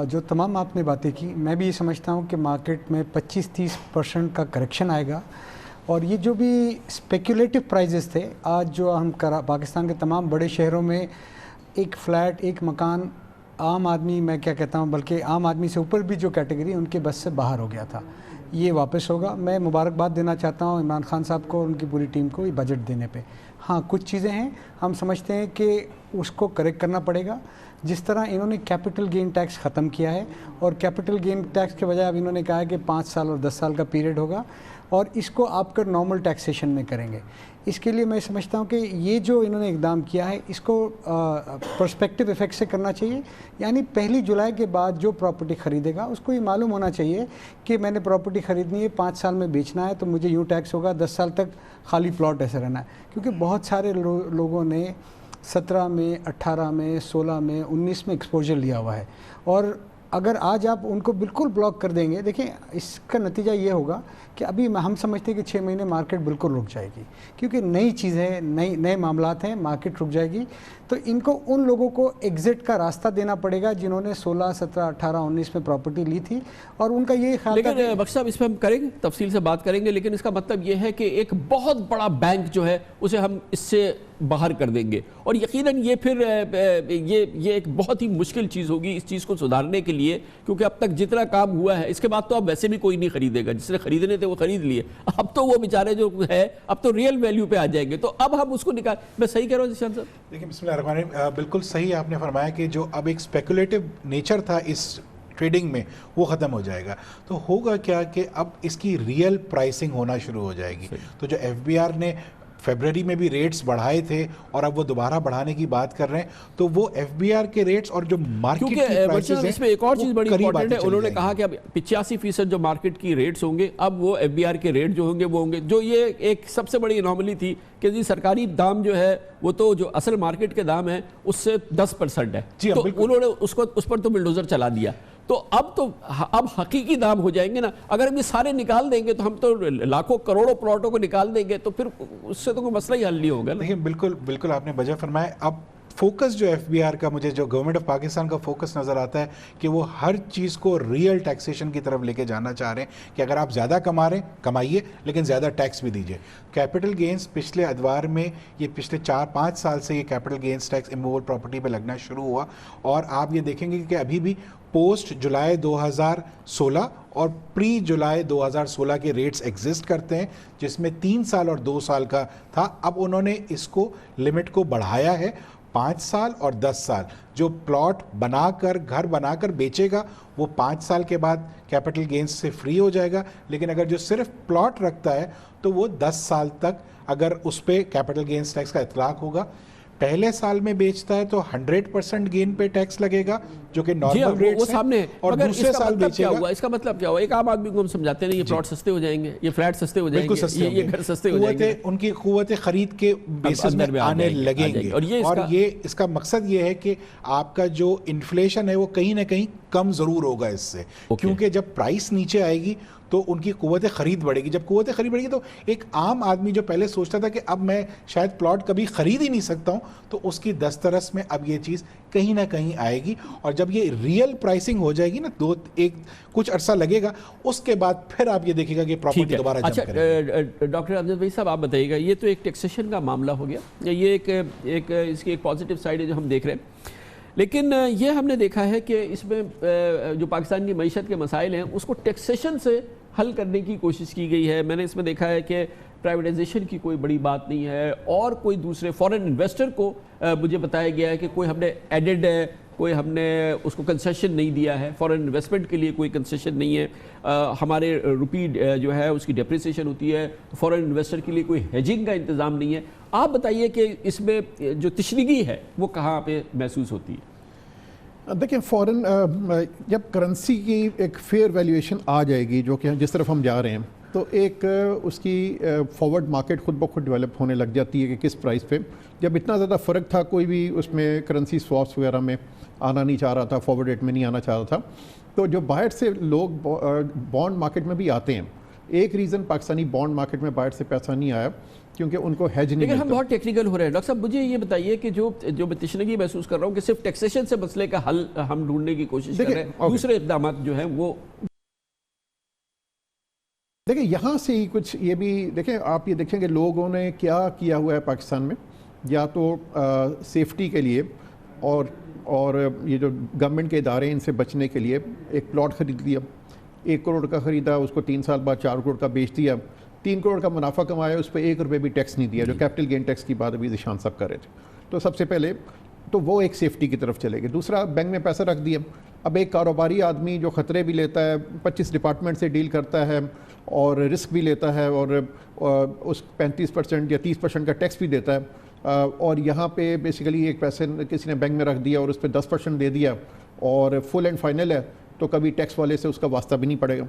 جو تمام آپ نے باتیں کی، میں بھی یہ سمجھتا ہوں کہ مارکیٹ میں 25-30% کا کریکشن آئے گا، اور یہ جو بھی اسپیکولیٹو پرائزز تھے آج جو ہم پاکستان کے تمام بڑے شہروں میں ایک فلیٹ ایک مکان عام آدمی، میں کیا کہتا ہوں بلکہ عام آدمی سے اوپر بھی جو کیٹیگری ان کے بس سے باہر ہو گیا تھا، یہ واپس ہوگا. میں مبارکباد دینا چاہتا ہوں عمران خان صاحب کو اور ان کی پوری ٹیم کو یہ بجٹ دینے پہ. ہاں کچھ چیزیں ہیں ہم سمجھتے ہیں کہ اس کو کریکٹ کرنا پڑے گا. جس طرح انہوں نے کیپٹل گین ٹیکس ختم کیا ہے، اور کیپٹل گین ٹیکس کے بجائے اب انہوں نے کہا ہے کہ 5 سال اور 10 سال کا پیریڈ ہوگا، اور اس کو آپ کا نارمل ٹیکسیشن میں کریں گے. اس کے لیے میں سمجھتا ہوں کہ یہ جو انہوں نے اقدام کیا ہے اس کو پرسپیکٹو ایفیکٹ سے کرنا چاہیے. یعنی 1 جولائی کے بعد جو پراپرٹی خریدے گا اس کو یہ معلوم ہونا چاہیے کہ میں نے پراپرٹی خریدنی ہے، 5 سال میں بیچنا ہے تو مجھے یوں ٹیکس ہوگا، 10 سال تک خالی پلاٹ ایسے رہنا ہے. کیونکہ بہت سارے لوگوں نے 17 میں 18 میں 16 میں 19 میں ایکسپوجر لیا ہوا ہے، اور اگر آج آپ ان کو بالکل بلاک کر دیں گے، دیکھیں اس کا نتیجہ یہ ہوگا کہ ابھی ہم سمجھتے ہیں کہ 6 مہینے مارکیٹ بالکل رک جائے گی، کیونکہ نئی چیز ہے، نئے معاملات ہیں، مارکیٹ رک جائے گی. تو ان کو ان لوگوں کو ایگزٹ کا راستہ دینا پڑے گا جنہوں نے 16 17 18 19 میں پراپرٹی لی تھی، اور ان کا یہ خیال تھا.
لیکن بخش صاحب اس پہ ہم کریں گے تفصیل سے بات کریں گے، لیکن اس کا مطلب یہ ہے کہ ایک بہت بڑا بینک جو ہے اسے ہم اس سے باہر کر دیں گے، اور یقیناً یہ پھر یہ ایک بہت ہی مشکل چیز ہوگی اس چیز کو سدھارنے کے لیے، کیونکہ اب تک جتنا کام ہوا ہے اس کے بعد تو اب ویسے بھی کوئی نہیں خریدے گا. جس نے خریدنے تھے وہ خرید لیے، اب تو وہ بیچارے جو ہے اب تو ریئل ویلیو پہ آ جائیں گے. تو اب ہم اس کو نکال، میں صحیح کہہ رہا ہوں ذیشان صاحب؟
دیکھیں بسم اللہ الرحمن الرحیم، بالکل صحیح آپ نے فرمایا کہ جو اب ایک اسپیکولیٹو نیچر تھا اس ٹریڈنگ میں وہ ختم ہو جائے گا. تو ہوگا کیا کہ اب اس کی ریئل پرائسنگ ہونا شروع ہو جائے گی. تو جو ایف بی آر نے فیبرری میں بھی ریٹس بڑھائے تھے اور اب وہ دوبارہ بڑھانے کی بات کر رہے ہیں، تو وہ ایف بی آر کے ریٹس اور جو مارکیٹ کی پرائسز ہیں،
اس میں ایک اور چیز بڑی امپورٹنٹ ہے. انہوں نے کہا کہ اب 85% جو مارکیٹ کی ریٹس ہوں گے اب وہ ایف بی آر کے ریٹ جو ہوں گے وہ ہوں گے. جو یہ ایک سب سے بڑی انوملی تھی کہ جی سرکاری دام جو ہے وہ تو جو اصل مارکیٹ کے دام ہے اس سے 10% ہے، تو انہوں نے اس پر تو بلڈوزر چلا دیا. تو اب حقیقی دام ہو جائیں گے نا. اگر ہم یہ سارے نکال دیں گے تو ہم تو لاکھوں کروڑوں پلاٹوں کو نکال دیں گے تو پھر اس سے تو کوئی مسئلہ ہی حل نہیں ہوگا.
دیکھیں بالکل آپ نے بجا فرمایا. اب فوکس جو ایف بی آر کا، مجھے جو گورنمنٹ آف پاکستان کا فوکس نظر آتا ہے کہ وہ ہر چیز کو ریئل ٹیکسیشن کی طرف لے کے جانا چاہ رہے ہیں کہ اگر آپ زیادہ کما رہے ہیں کمائیے، لیکن زیادہ ٹیکس بھی دیجیے. کیپٹل گینز پچھلے ادوار میں، یہ پچھلے 4-5 سال سے یہ کیپٹل گینز ٹیکس اموول پراپرٹی پہ لگنا شروع ہوا، اور آپ یہ دیکھیں گے کہ ابھی بھی پوسٹ جولائی 2016 اور پری جولائی 2016 کے ریٹس ایگزسٹ کرتے ہیں، جس میں 3 سال اور 2 سال کا تھا. اب انہوں نے اس کو لمٹ کو بڑھایا ہے 5 سال اور 10 سال. جو پلاٹ بنا کر گھر بنا کر بیچے گا وہ 5 سال کے بعد کیپٹل گینز سے فری ہو جائے گا، لیکن اگر جو صرف پلاٹ رکھتا ہے تو وہ 10 سال تک اگر اس پہ کیپٹل گینز ٹیکس کا اطلاق ہوگا. پہلے سال میں بیچتا ہے تو 100% گین پہ ٹیکس لگے گا جو کہ نارمل ریٹس ہیں، اور دوسرے سال بیچے گا.
اس کا مطلب کیا ہوا؟ ایک عام آدمی کو ہم سمجھاتے ہیں یہ پلاٹ سستے ہو جائیں گے، یہ فلیٹ سستے ہو جائیں گے، یہ گھر سستے ہو جائیں گے،
ان کی قوت خرید کے بیسس میں آنے لگیں گے. اور یہ اس کا مقصد یہ ہے کہ آپ کا جو انفلیشن ہے وہ کہیں نہ کہیں کم ضرور ہوگا اس سے، کیونکہ جب پرائس نیچے آئے گی تو ان کی قوت خرید بڑھے گی. جب قوت خرید بڑھے گی تو ایک عام آدمی جو پہلے سوچتا تھا کہ اب میں شاید پلاٹ کبھی خرید ہی نہیں سکتا ہوں، تو اس کی دسترس میں اب یہ چیز کہیں نہ کہیں آئے گی. اور جب یہ ریئل پرائسنگ ہو جائے گی نا، کچھ عرصہ لگے گا، اس کے بعد پھر آپ یہ دیکھیں گا کہ پراپرٹی دوبارہ جمپ کرے گی.
ڈاکٹر امجد بھائی صاحب آپ بتائیے گا، یہ تو ایک ٹیکسیشن کا معاملہ ہو گیا، یہ ایک اس کی ایک پازیٹیو سائڈ ہے جو ہم دیکھ رہے ہیں. لیکن یہ ہم نے دیکھا ہے کہ اس میں جو پاکستان کی معیشت کے مسائل ہیں اس کو ٹیکسیشن سے حل کرنے کی کوشش کی گئی ہے. میں نے اس میں دیکھا ہے کہ پرائیویٹائزیشن کی کوئی بڑی بات نہیں ہے، اور کوئی دوسرے فورن انویسٹر کو مجھے بتایا گیا ہے کہ کوئی ہم نے ایڈڈ کوئی ہم نے اس کو کنسیشن نہیں دیا ہے, فورن انویسٹمنٹ کے لیے کوئی کنسیشن نہیں ہے, ہمارے روپی جو ہے اس کی ڈیپریسیشن ہوتی ہے, فورن انویسٹر کے لیے کوئی ہیجنگ کا انتظام نہیں ہے. آپ بتائیے کہ اس میں جو تشنگی ہے وہ کہاں پہ محسوس ہوتی ہے؟
دیکھیں فورن جب کرنسی کی ایک فیئر ویلیویشن آ جائے گی, جو کہ جس طرف ہم جا رہے ہیں, تو ایک اس کی فارورڈ مارکیٹ خود بخود ڈیولپ ہونے لگ جاتی ہے کہ کس پرائس پہ. جب اتنا زیادہ فرق تھا, کوئی بھی اس میں کرنسی سواپس وغیرہ میں آنا نہیں چاہ رہا تھا, فارورڈ ریٹ میں نہیں آنا چاہ رہا تھا, تو جو باہر سے لوگ بانڈ مارکیٹ میں بھی آتے ہیں. ایک ریزن پاکستانی بانڈ مارکیٹ میں باہر سے پیسہ نہیں آیا کیونکہ ان کو ہیج نہیں ملتا.
لیکن ہم بہت ٹیکنیکل ہو رہے ہیں ڈاکٹر صاحب. مجھے یہ بتائیے کہ جو میں تشنگی محسوس کر رہا ہوں کہ صرف ٹیکسیشن سے مسئلے کا حل ہم ڈھونڈنے کی کوشش کر رہے ہیں, دوسرے اقدامات جو ہیں وہ
دیکھیں یہاں سے ہی کچھ یہ بھی دیکھیں, آپ یہ دیکھیں کہ لوگوں نے کیا کیا ہوا ہے پاکستان میں, یا تو سیفٹی کے لیے اور یہ جو گورنمنٹ کے ادارے ہیں ان سے بچنے کے لیے ایک پلاٹ خرید لیا, 1 کروڑ کا خریدا, اس کو 3 سال بعد 4 کروڑ کا بیچ دیا, 3 کروڑ کا منافع کمایا, اس پہ 1 روپے بھی ٹیکس نہیں دیا, جو کیپٹل گین ٹیکس کی بات ابھی ذیشان صاحب کر رہے تھے. تو سب سے پہلے تو وہ ایک سیفٹی کی طرف چلے گئے. دوسرا, بینک میں پیسہ رکھ دیا. اب ایک کاروباری آدمی جو خطرے بھی لیتا ہے, 25 ڈپارٹمنٹ سے ڈیل کرتا ہے اور رسک بھی لیتا ہے, اور اس 35% یا 30% کا ٹیکس بھی دیتا ہے, اور یہاں پہ بیسیکلی ایک پیسے کسی نے بینک میں رکھ دیا اور اس پہ 10% دے دیا اور فل اینڈ فائنل ہے, تو کبھی ٹیکس والے سے اس کا واسطہ بھی نہیں پڑے گا.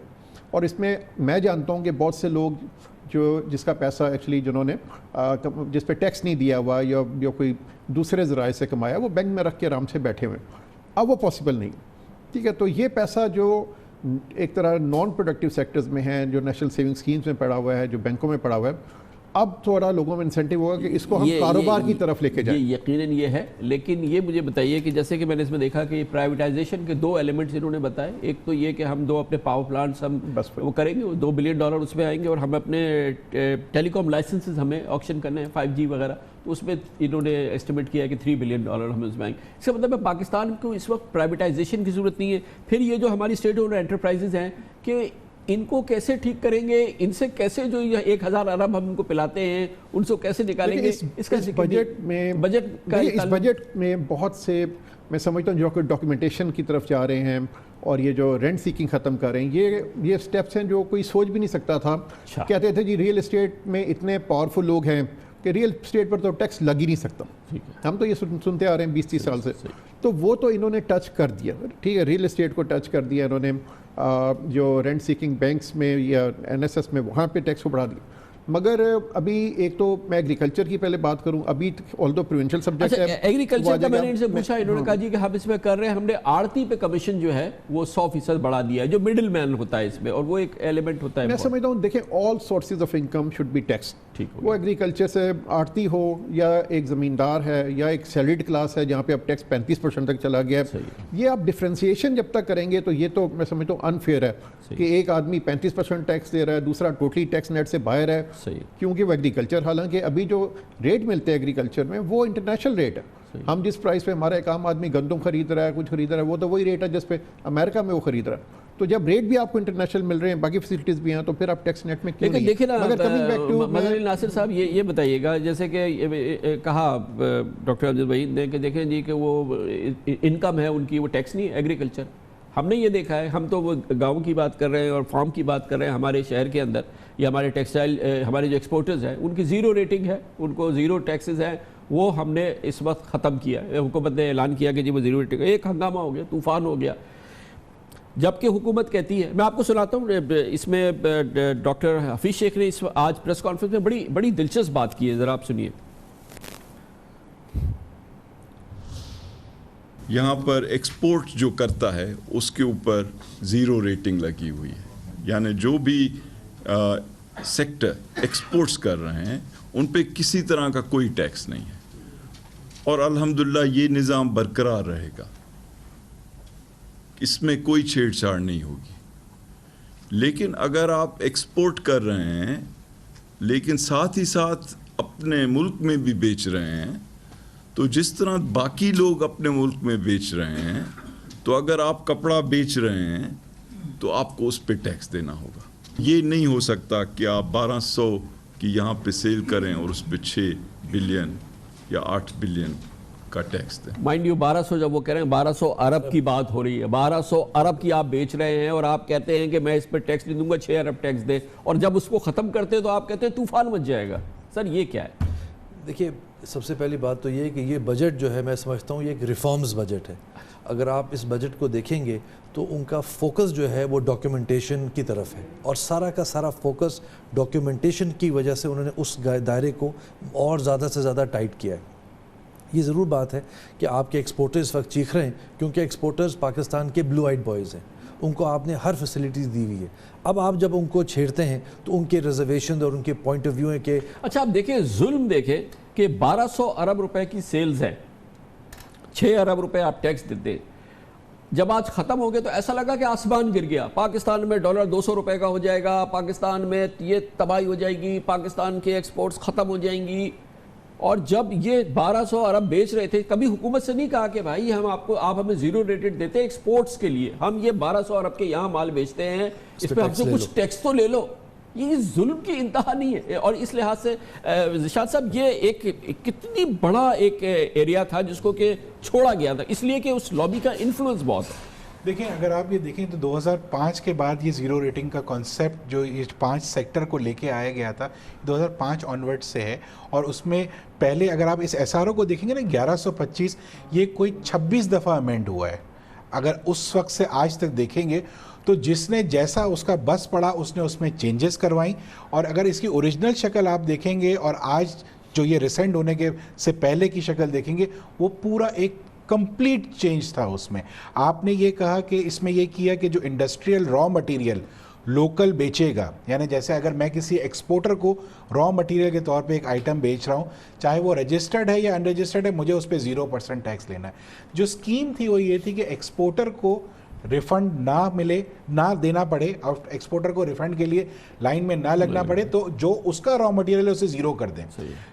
اور اس میں جانتا ہوں کہ بہت سے لوگ جس کا پیسہ ایکچولی جنہوں نے جس پہ ٹیکس نہیں دیا ہوا یا جو کوئی دوسرے ذرائع سے کمایا, وہ بینک میں رکھ کے آرام سے بیٹھے ہوئے. اب وہ پاسبل نہیں, ٹھیک ہے. تو یہ پیسہ جو ایک طرح نان پروڈکٹیو سیکٹرز میں ہے, جو نیشنل سیونگ اسکیمز میں پڑا ہوا ہے, جو بینکوں میں پڑا ہوا ہے, اب تھوڑا لوگوں میں انسینٹیو ہوگا کہ اس کو ہم کاروبار کی طرف لے کے جائیں.
یہ یقیناً یہ ہے, لیکن یہ مجھے بتائیے کہ جیسے کہ میں نے اس میں دیکھا کہ پرائیویٹائزیشن کے 2 ایلیمنٹس انہوں نے بتائے. ایک تو یہ کہ ہم 2 اپنے پاور پلانٹس ہم وہ کریں گے, $2 بلین اس میں آئیں گے, اور ہم اپنے ٹیلی کام لائسنسز ہمیں آکشن کرنے ہیں 5G وغیرہ, تو اس میں انہوں نے ایسٹیمیٹ کیا کہ $3 بلین ہمیں اس میں آئیں گے. اس کا مطلب ہے پاکستان کو اس وقت پرائیویٹائزیشن کی ضرورت نہیں ہے. پھر یہ جو ہماری اسٹیٹ اونڈ انٹرپرائزز ہیں کہ ان کو کیسے ٹھیک کریں گے, ان سے کیسے جو 1000 ارب ہم ان کو پلاتے ہیں ان سے کیسے نکالیں گے. اس
بجٹ میں بہت سے میں سمجھتا ہوں جو ڈاکیومنٹیشن کی طرف جا رہے ہیں اور یہ جو رینٹ سیکنگ ختم کر رہے ہیں, یہ سٹیپس ہیں جو کوئی سوچ بھی نہیں سکتا تھا. کہتے تھے جی ریئل اسٹیٹ میں اتنے پاورفل لوگ ہیں کہ ریئل اسٹیٹ پر تو ٹیکس لگ ہی نہیں سکتا. ہم تو یہ سنتے آ رہے ہیں 20-30 سال سے. تو وہ تو انہوں نے ٹچ کر دیا, ٹھیک ہے, ریئل اسٹیٹ کو ٹچ کر دیا انہوں نے. جو رینٹ سیکنگ بینکس میں یا NSS میں وہاں پہ ٹیکس کو بڑھا دیا. مگر ابھی ایک تو میں ایگریکلچر کی پہلے بات کروں, ابھی آلدو پروونشل سبجیکٹ ہے
ایگریکلچر کا. میں نے ان سے پوچھا, انہوں نے کہا جی کہ ہم اس میں کر رہے ہیں, ہم نے آڑتی پہ کمیشن جو ہے وہ 100% بڑھا دیا ہے, جو مڈل مین ہوتا ہے اس میں, اور وہ ایک ایلیمنٹ ہوتا ہے.
میں سمجھتا ہوں دیکھیں all sources of income should be tax. وہ ایگریکلچر سے آڑتی ہو یا ایک زمیندار ہے یا ایک سیلریڈ کلاس ہے جہاں پہ اب ٹیکس 35% تک چلا گیا ہے. یہ آپ ڈفرینسیشن جب تک کریں گے تو یہ تو میں سمجھتا ہوں انفیئر ہے کہ ایک آدمی 35% ٹیکس دے رہا ہے, دوسرا ٹوٹلی ٹیکس نیٹ سے باہر ہے, کیونکہ وہ ایگریکلچر, حالانکہ ابھی جو ریٹ ملتے ہیں ایگریکلچر میں وہ انٹرنیشنل ریٹ ہے. ہم جس پرائس پہ ہمارا ایک عام آدمی گندم خرید رہا ہے, کچھ خرید رہا ہے, وہ تو وہی ریٹ ہے جس پہ امریکہ میں وہ خرید رہا ہے. تو جب ریٹ بھی آپ کو انٹرنیشنل مل رہے ہیں, باقی فیسلٹیز بھی ہیں, تو پھر آپ ٹیکس نیٹ میں کیوں نہیں.
لیکن دیکھیں نا ناصر صاحب, یہ بتائیے گا, جیسے کہ کہا ڈاکٹر عبد الوحید نے کہ دیکھیں جی کہ وہ انکم ہے ان کی, وہ ٹیکس نہیں ہے ایگریکلچر. ہم نے یہ دیکھا ہے, ہم تو وہ گاؤں کی بات کر رہے ہیں اور فارم کی بات کر رہے ہیں, ہمارے شہر کے اندر یا ہمارے ٹیکسٹائل ہمارے جو ایکسپورٹرز ہیں ان کی 0 ریٹنگ ہے, ان کو 0 ٹیکسز ہیں, وہ ہم نے اس وقت ختم کیا. حکومت نے اعلان کیا کہ جی وہ 0 ریٹنگ. ایک ہنگامہ ہو گیا, طوفان ہو گیا, جبکہ حکومت کہتی ہے. میں آپ کو سناتا ہوں, اس میں ڈاکٹر حفیظ شیخ نے آج پریس کانفرنس میں بڑی دلچسپ بات کی ہے, ذرا آپ سنیے.
یہاں پر ایکسپورٹ جو کرتا ہے اس کے اوپر 0 ریٹنگ لگی ہوئی ہے, یعنی جو بھی سیکٹر ایکسپورٹس کر رہے ہیں ان پہ کسی طرح کا کوئی ٹیکس نہیں ہے, اور الحمدللہ یہ نظام برقرار رہے گا, اس میں کوئی چھیڑ چھاڑ نہیں ہوگی. لیکن اگر آپ ایکسپورٹ کر رہے ہیں لیکن ساتھ ہی ساتھ اپنے ملک میں بھی بیچ رہے ہیں, تو جس طرح باقی لوگ اپنے ملک میں بیچ رہے ہیں, تو اگر آپ کپڑا بیچ رہے ہیں تو آپ کو اس پہ ٹیکس دینا ہوگا. یہ نہیں ہو سکتا کہ آپ 1200 کی یہاں پہ سیل کریں اور اس پہ 6 بلین یا 8 بلین کا ٹیکس دیں.
مائنڈ یو 1200 جب وہ کہہ رہے ہیں 1200 ارب کی بات ہو رہی ہے, 1200 ارب کی آپ بیچ رہے ہیں اور آپ کہتے ہیں کہ میں اس پہ ٹیکس نہیں دوں گا, 6 ارب ٹیکس دیں, اور جب اس کو ختم کرتے ہیں تو آپ کہتے ہیں طوفان مچ جائے گا. سر یہ کیا ہے؟
دیکھیے سب سے پہلی بات تو یہ ہے کہ یہ بجٹ جو ہے میں سمجھتا ہوں یہ ایک ریفارمز بجٹ ہے. اگر آپ اس بجٹ کو دیکھیں گے تو ان کا فوکس جو ہے وہ ڈاکیومنٹیشن کی طرف ہے, اور سارا کا سارا فوکس ڈاکیومنٹیشن کی وجہ سے انہوں نے اس دائرے کو اور زیادہ سے زیادہ ٹائٹ کیا ہے. یہ ضرور بات ہے کہ آپ کے ایکسپورٹرز اس وقت چیخ رہے ہیں کیونکہ ایکسپورٹرز پاکستان کے بلو آئیڈ بوائز ہیں, ان کو آپ نے ہر فیسلٹیز دی ہوئی ہے. اب آپ جب ان کو چھیڑتے ہیں تو ان کے ریزرویشن اور ان کے پوائنٹ آف ویو ہیں کہ
اچھا آپ دیکھیں ظلم دیکھیں کہ 1200 ارب روپے کی سیلز ہے, 6 ارب روپے آپ ٹیکس دیتے, جب آج ختم ہو گئے تو ایسا لگا کہ آسمان گر گیا, پاکستان میں ڈالر 200 روپے کا ہو جائے گا, پاکستان میں یہ تباہی ہو جائے گی, پاکستان کے ایکسپورٹس ختم ہو جائیں گی. اور جب یہ 1200 ارب بیچ رہے تھے, کبھی حکومت سے نہیں کہا کہ بھائی ہم آپ ہمیں زیرو ریٹڈ دیتے ہیں ایکسپورٹس کے لیے, ہم یہ 1200 ارب کے یہاں مال بیچتے ہیں, اس پہ ہم سے کچھ ٹیکس تو لے لو. یہ ظلم کی انتہا نہیں ہے. اور اس لحاظ سے ذیشان صاحب یہ ایک کتنی بڑا ایک ایریا تھا جس کو کہ چھوڑا گیا تھا, اس لیے کہ اس لابی کا انفلوئنس بہت ہے.
دیکھیں اگر آپ یہ دیکھیں تو 2005 کے بعد یہ زیرو ریٹنگ کا کانسیپٹ جو یہ 5 سیکٹر کو لے کے آیا گیا تھا 2005 آنورڈ سے ہے, اور اس میں پہلے اگر آپ اس ایس آر او کو دیکھیں گے نا 1125 یہ کوئی 26 دفعہ امینڈ ہوا ہے. اگر اس وقت سے آج تک دیکھیں گے تو جس نے جیسا اس کا بس پڑا اس نے اس میں چینجز کروائیں, اور اگر اس کی اوریجنل شکل آپ دیکھیں گے اور آج جو یہ ریسنٹ ہونے کے سے پہلے کی شکل دیکھیں گے وہ پورا ایک کمپلیٹ چینج تھا. اس میں آپ نے یہ کہا کہ اس میں یہ کیا کہ جو انڈسٹریل را مٹیریل لوکل بیچے گا, یعنی جیسے اگر میں کسی ایکسپورٹر کو را مٹیریل کے طور پہ ایک آئٹم بیچ رہا ہوں, چاہے وہ رجسٹرڈ ہے یا ان رجسٹرڈ ہے, مجھے اس پہ 0% ٹیکس لینا ہے. جو اسکیم تھی وہ یہ تھی کہ ایکسپورٹر کو ریفنڈ نہ ملے, نہ دینا پڑے, اور ایکسپورٹر کو ریفنڈ کے لیے لائن میں نہ لگنا پڑے, تو جو اس کا را مٹیریل ہے اسے 0 کر دیں.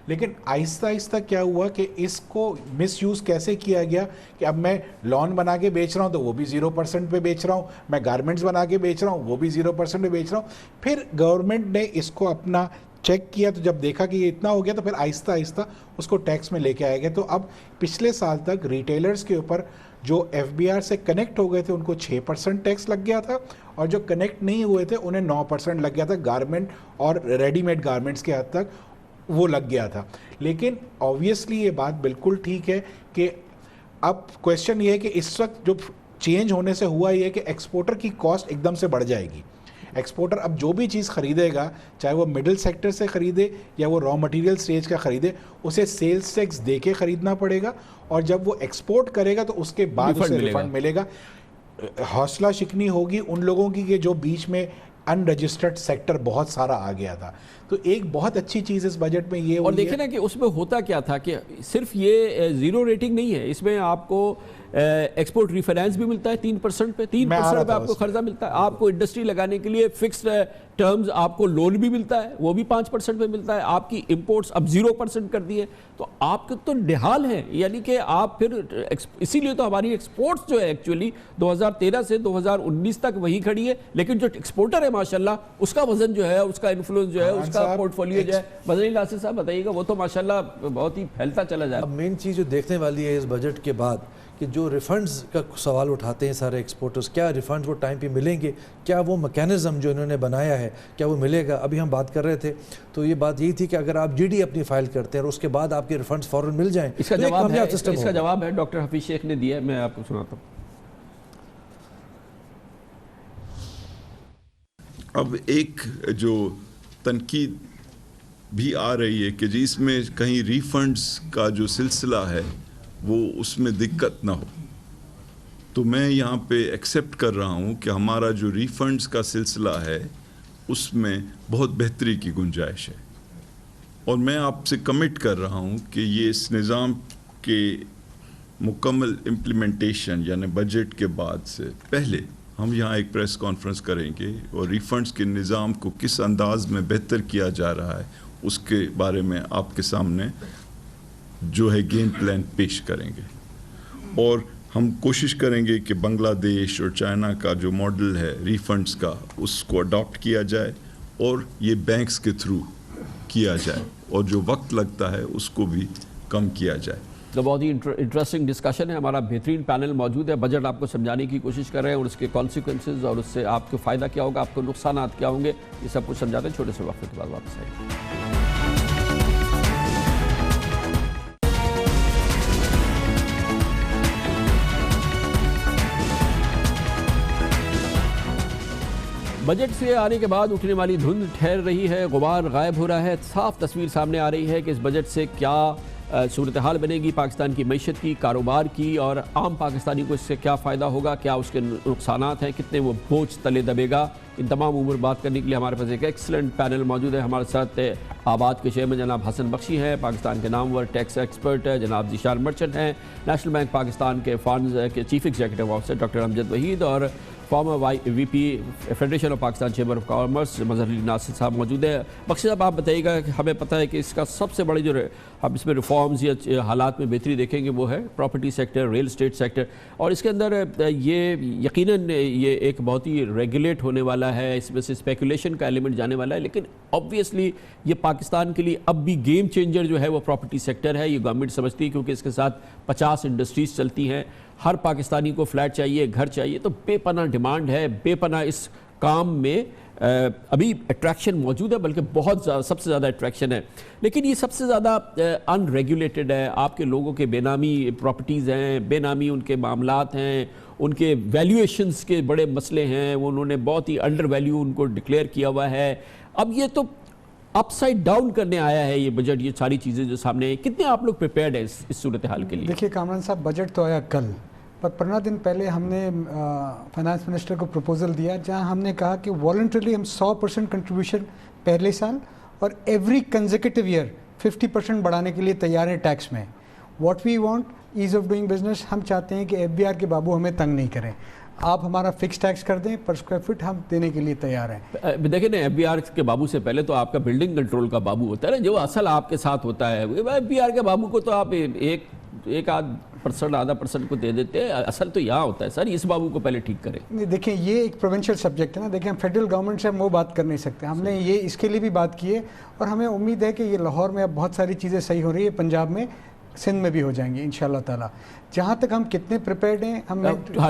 لیکن آہستہ آہستہ کیا ہوا کہ اس کو مس یوز کیسے کیا گیا کہ اب میں لان بنا کے بیچ رہا ہوں تو وہ بھی 0% پہ بیچ رہا ہوں, میں گارمنٹس بنا کے بیچ رہا ہوں وہ بھی 0% پہ بیچ رہا ہوں. پھر گورنمنٹ نے اس کو اپنا چیک کیا تو جب دیکھا کہ یہ اتنا ہو گیا تو پھر آہستہ آہستہ اس کو ٹیکس میں لے کے آئے گئے. تو اب پچھلے سال تک ریٹیلرز کے اوپر جو ایف بی آر سے کنیکٹ ہو گئے تھے ان کو 6% ٹیکس لگ گیا تھا, اور جو کنیکٹ نہیں ہوئے تھے انہیں 9% لگ گیا تھا. گارمنٹ اور ریڈی میڈ گارمنٹس کے حد تک وہ لگ گیا تھا. لیکن آبویسلی یہ بات بالکل ٹھیک ہے کہ اب کویسچن یہ ہے کہ اس وقت جو چینج ہونے سے ہوا یہ ہے کہ ایکسپورٹر کی کاسٹ ایک دم سے بڑھ جائے گی. ایکسپورٹر اب جو بھی چیز خریدے گا, چاہے وہ مڈل سیکٹر سے خریدے یا وہ را مٹیریل سٹیج کا خریدے, اسے سیلز ٹیکس دے کے خریدنا پڑے گا, اور جب وہ ایکسپورٹ کرے گا تو اس کے بعد اسے ریفنڈ ملے گا. حوصلہ شکنی ہوگی ان لوگوں کی کہ جو بیچ میں ان رجسٹرڈ سیکٹر بہت سارا آ گیا تھا. تو ایک بہت اچھی چیز اس بجٹ میں یہ
اور دیکھیں نا کہ اس میں ہوتا کیا تھا کہ صرف یہ زیرو ریٹنگ نہیں ہے, اس میں آپ کو ایکسپورٹ ریفائنانس بھی ملتا ہے 3% پہ, 3% پہ آپ کو قرضہ ملتا ہے. آپ کو انڈسٹری لگانے کے لیے فکسڈ ٹرمز آپ کو لون بھی ملتا ہے, وہ بھی 5% پہ ملتا ہے. آپ کی امپورٹس اب 0% کر دی ہے, تو آپ کے تو نہال ہیں. یعنی کہ آپ پھر اسی لیے تو ہماری ایکسپورٹس جو ہے ایکچولی 2013 سے 2019 تک وہی کھڑی ہے, لیکن جو ایکسپورٹر ہے ماشاءاللہ اس کا وزن جو ہے, اس کا انفلوئنس جو ہے, اس کا پورٹ فولیو جو ہے, مدنی ناصر صاحب بتائیے گا, وہ تو ماشاءاللہ بہت ہی پھیلتا چلا جاتا ہے.
اب مین چیز جو دیکھنے والی ہے اس بجٹ کے بعد کہ جو ریفنڈز کا سوال اٹھاتے ہیں سارے ایکسپورٹرز, کیا ریفنڈز وہ ٹائم پہ ملیں گے, کیا وہ میکینزم جو انہوں نے بنایا ہے کیا وہ ملے گا. ابھی ہم بات کر رہے تھے تو یہ بات یہی تھی کہ اگر آپ جی ڈی اپنی فائل کرتے ہیں اور اس کے بعد آپ کے ریفنڈز فوراً مل جائیں,
اس کا جواب ہے ڈاکٹر حفیظ شیخ نے دیا ہے, میں آپ کو سناتا ہوں.
اب ایک جو تنقید بھی آ رہی ہے کہ جس میں کہیں ریفنڈز کا جو سلسلہ ہے وہ اس میں دقت نہ ہو, تو میں یہاں پہ ایکسیپٹ کر رہا ہوں کہ ہمارا جو ریفنڈز کا سلسلہ ہے اس میں بہت بہتری کی گنجائش ہے. اور میں آپ سے کمٹ کر رہا ہوں کہ یہ اس نظام کے مکمل امپلیمنٹیشن یعنی بجٹ کے بعد سے پہلے ہم یہاں ایک پریس کانفرنس کریں گے اور ریفنڈز کے نظام کو کس انداز میں بہتر کیا جا رہا ہے اس کے بارے میں آپ کے سامنے جو ہے گیم پلان پیش کریں گے. اور ہم کوشش کریں گے کہ بنگلہ دیش اور چائنا کا جو ماڈل ہے ریفنڈز کا اس کو اڈاپٹ کیا جائے اور یہ بینکس کے تھرو کیا جائے, اور جو وقت لگتا ہے اس کو بھی کم کیا جائے.
تو بہت ہی انٹرسٹنگ ڈسکشن ہے. ہمارا بہترین پینل موجود ہے. بجٹ آپ کو سمجھانے کی کوشش کر رہے ہیں اور اس کے کانسیکوینسز اور اس سے آپ کو فائدہ کیا ہوگا, آپ کو نقصانات کیا ہوں گے, یہ سب کچھ سمجھاتے ہیں. چھوٹے سے وقفے کے بعد واپس آئیں گے. بجٹ سے آنے کے بعد اٹھنے والی دھند ٹھہر رہی ہے, غبار غائب ہو رہا ہے. صاف تصویر سامنے آ رہی ہے کہ اس بجٹ سے کیا صورتحال بنے گی پاکستان کی معیشت کی, کاروبار کی, اور عام پاکستانی کو اس سے کیا فائدہ ہوگا, کیا اس کے نقصانات ہیں, کتنے وہ بوجھ تلے دبے گا. ان تمام امور بات کرنے کے لیے ہمارے پاس ایک ایکسلنٹ پینل موجود ہے. ہمارے ساتھ آباد کے چیئرمین جناب حسن بخشی ہیں, پاکستان کے نامور ٹیکس ایکسپرٹ جناب ذیشان مرچنٹ ہیں, نیشنل بینک پاکستان کے فنڈز کے chief executive officer doctor Amjad Waheed, اور former V P federation of Pakistan chamber of commerce Mazhar Ali Nasir sahib موجود ہے. بخشی صاحب, آپ بتائیے گا کہ ہمیں پتہ ہے کہ اس کا سب سے بڑی جو ہم اس میں ریفارمز یا حالات میں بہتری دیکھیں گے وہ ہے property sector, real estate sector, اور اس کے اندر یہ یقیناً یہ ایک بہت ہی ریگولیٹ ہونے والا ہے, اس میں سے اسپیکولیشن کا ایلیمنٹ جانے والا ہے. لیکن آبویسلی یہ پاکستان کے لیے اب بھی گیم چینجر جو ہے وہ پراپرٹی سیکٹر ہے. یہ گورنمنٹ سمجھتی ہے کیونکہ اس کے ساتھ 50 انڈسٹریز چلتی ہیں, ہر پاکستانی کو فلیٹ چاہیے, گھر چاہیے, تو بے پناہ ڈیمانڈ ہے, بے پناہ اس کام میں ابھی اٹریکشن موجود ہے, بلکہ بہت سب سے زیادہ اٹریکشن ہے. لیکن یہ سب سے زیادہ ان ریگولیٹڈ ہے. آپ کے لوگوں کے بے نامی پراپرٹیز ہیں, بے نامی ان کے معاملات ہیں, ان کے ویلیویشنز کے بڑے مسئلے ہیں, انہوں نے بہت ہی انڈر ویلیو ان کو ڈکلیئر کیا ہوا ہے. اب یہ تو اپ سائڈ ڈاؤن کرنے آیا ہے یہ بجٹ, یہ ساری چیزیں جو سامنے ہیں. کتنے آپ لوگ پریپیئرڈ ہیں اس صورتحال کے لیے؟
دیکھیے کامران صاحب, بجٹ تو آیا کل, پر 15 دن پہلے ہم نے فائنانس منسٹر کو پروپوزل دیا جہاں ہم نے کہا کہ والنٹرلی ہم 100% کنٹریبیوشن پہلے سال اور ایوری کنزیکٹیو ایئر 50% بڑھانے کے لیے تیار ہیں ٹیکس میں. What we want ease of doing business. ہم چاہتے ہیں کہ ایف بی آر کے بابو ہمیں تنگ نہیں کریں, آپ ہمارا فکس ٹیکس کر دیں, پر اسکوائر فٹ ہم دینے کے لیے تیار ہیں.
دیکھیں نا, ایف بی آر کے بابو سے پہلے تو آپ کا بلڈنگ کنٹرول کا بابو ہوتا ہے نا, جو اصل آپ کے ساتھ ہوتا ہے. ایف بی آر کے بابو کو تو آپ ایک آدھا پرسنٹ کو دے دیتے ہیں, اصل تو یہاں ہوتا ہے. سر اس بابو کو پہلے ٹھیک کریں.
دیکھیں یہ ایک پروونشل سبجیکٹ ہے نا, دیکھیں ہم فیڈرل گورنمنٹ سے ہم وہ بات کر نہیں سکتے. ہم نے یہ اس کے لیے بھی بات کی ہے, اور ہمیں امید ہے کہ یہ لاہور میں اب بہت ساری چیزیں صحیح ہو رہی ہے, پنجاب میں, سندھ میں بھی ہو جائیں گی انشاءاللہ تعالیٰ. جہاں تک ہم کتنے پریپیئرڈ ہیں, ہم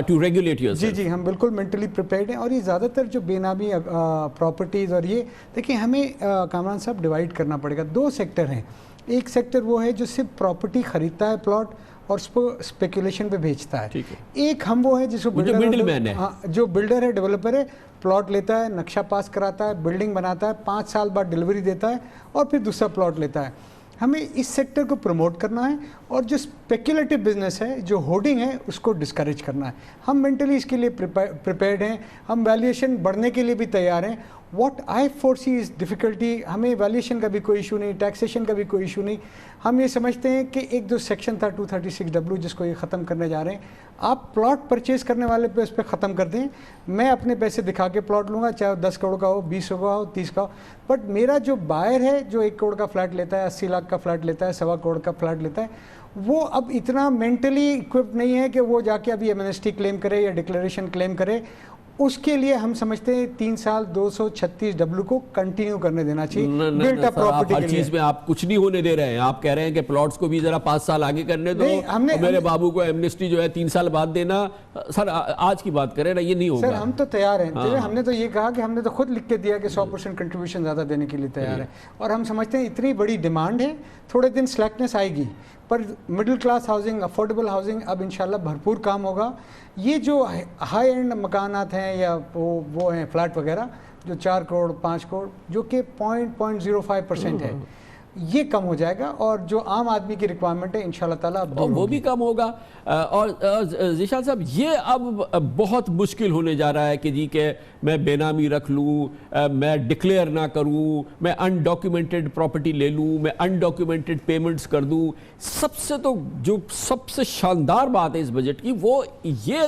ٹو ریگولیٹ یور سیلف,
جی ہم بالکل مینٹلی پریپیئرڈ ہیں. اور یہ زیادہ تر جو بے نامی پراپرٹیز, اور یہ دیکھیں ہمیں کامران صاحب ڈیوائڈ کرنا پڑے گا. 2 سیکٹر ہیں. ایک سیکٹر وہ ہے جو صرف پراپرٹی خریدتا ہے پلاٹ اور اس کو اسپیکولیشن پہ بھیجتا ہے. ایک ہم وہ ہے جس کو جو بلڈر ہے, ڈیولپر ہے, پلاٹ لیتا ہے, نقشہ پاس کراتا ہے, بلڈنگ بناتا ہے, 5 سال بعد ڈیلیوری دیتا ہے اور پھر دوسرا پلاٹ لیتا ہے. ہمیں اس سیکٹر کو پروموٹ کرنا ہے, اور جو اسپیکولیٹو بزنس ہے, جو ہولڈنگ ہے, اس کو ڈسکریج کرنا ہے. ہم مینٹلی اس کے لیے پریپیئرڈ ہیں, ہم ویلیویشن بڑھنے کے لیے بھی تیار ہیں. واٹ آئی فورسی از ڈیفیکلٹی, ہمیں ویلیویشن کا بھی کوئی ایشو نہیں, ٹیکسیشن کا بھی کوئی ایشو نہیں. ہم یہ سمجھتے ہیں کہ ایک جو سیکشن تھا 236W جس کو یہ ختم کرنے جا رہے ہیں, آپ پلاٹ پرچیز کرنے والے پہ اس پہ ختم کر دیں. میں اپنے پیسے دکھا کے پلاٹ لوں گا, چاہے 10 کروڑ کا ہو, 20 کا ہو, 30 کا ہو, بٹ میرا جو بائر ہے جو 1 کروڑ کا فلیٹ لیتا ہے, 80 لاکھ کا فلیٹ لیتا ہے, 1.25 کروڑ کا فلیٹ لیتا ہے, وہ اب اتنا مینٹلی اکوپڈ نہیں ہے کہ وہ جا کے ابھی ایمنسٹی کلیم کرے یا ڈکلیریشن کلیم کرے. اس کے لیے ہم سمجھتے ہیں 3 سال 236W کو کنٹینیو کرنے دینا چاہیے. بلٹ اپ پراپرٹی
ہر چیز میں آپ کچھ نہیں ہونے دے رہے ہیں. آپ کہہ رہے ہیں کہ پلاٹس کو بھی ذرا 5 سال آگے کرنے دو, میرے بابو کو ایمنسٹی جو ہے 3 سال بعد دینا. سر آج کی بات کریں نا, یہ نہیں ہوگا.
سر ہم تو تیار ہیں. ہم نے تو یہ کہا کہ ہم نے تو خود لکھ کے دیا کہ 100% کنٹریبیوشن زیادہ دینے کے لیے تیار ہے. اور ہم سمجھتے ہیں اتنی بڑی ڈیمانڈ ہے, تھوڑے دن سلیکنیس آئے گی, پر middle class housing, affordable housing اب انشاءاللہ بھرپور کام ہوگا. یہ جو ہائی اینڈ مکانات ہیں یا وہ ہیں فلیٹ وغیرہ جو 4 کروڑ 5 کروڑ جو کہ 0.05% ہے, یہ کم ہو جائے گا, اور جو عام آدمی کی ریکوائرمنٹ ہے انشاءاللہ تعالیٰ
وہ بھی کم ہوگا. اور ذیشان صاحب, یہ اب بہت مشکل ہونے جا رہا ہے کہ جی کہ میں بے نامی رکھ لوں, میں ڈکلیئر نہ کروں, میں انڈاکیومنٹڈ پراپرٹی لے لوں, میں انڈاکیومنٹڈ پیمنٹس کر دوں. سب سے تو جو سب سے شاندار بات ہے اس بجٹ کی وہ یہ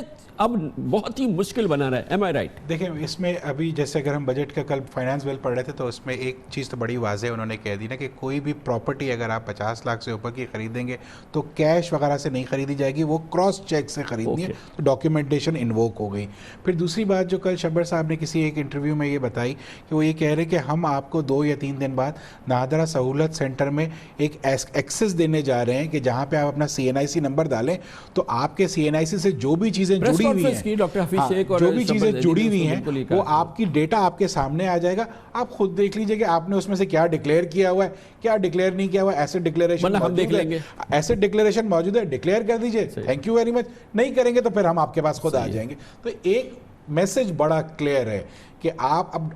اب بہت ہی مشکل بنا رہا ہے. ایم آئی رائٹ؟
دیکھیں اس میں ابھی جیسے اگر ہم بجٹ کا کل فائنانس بل پڑھ رہے تھے تو اس میں ایک چیز تو بڑی واضح انہوں نے کہہ دی نا کہ کوئی بھی پراپرٹی اگر آپ 50 لاکھ سے اوپر کی خریدیں گے تو کیش وغیرہ سے نہیں خریدی جائے گی, وہ کراس چیک سے خریدنی ہے, تو ڈاکیومنٹیشن انووک ہو گئی. پھر دوسری بات جو کل شبر صاحب نے کسی ایک انٹرویو میں یہ بتائی کہ وہ یہ کہہ رہے کہ ہم آپ کو 2 یا 3 دن بعد نادرہ سہولت سینٹر میں ایک ایکسس دینے جا رہے ہیں کہ جہاں پہ آپ اپنا CNIC نمبر ڈالیں تو آپ کے CNIC سے جو بھی چیزیں جڑی ہوئی ہیں, جو بھی چیزیں جڑی ہوئی ہیں وہ آپ کی ڈیٹا آپ کے سامنے آ جائے گا. آپ خود دیکھ لیجئے کہ آپ نے اس میں سے کیا ڈکلیئر کیا ہوا ہے, کیا ڈکلیئر نہیں کیا ہوا ہے. ایسٹ ڈکلیریشن موجود ہے, ایسٹ ڈکلیریشن موجود ہے, ڈکلیئر کر دیجئے, تھینک یو ویری مچ. نہیں کریں گے تو پھر ہم آپ کے پاس خود آ جائیں گے. تو ایک میسج بڑا کلیئر ہے کہ آپ اب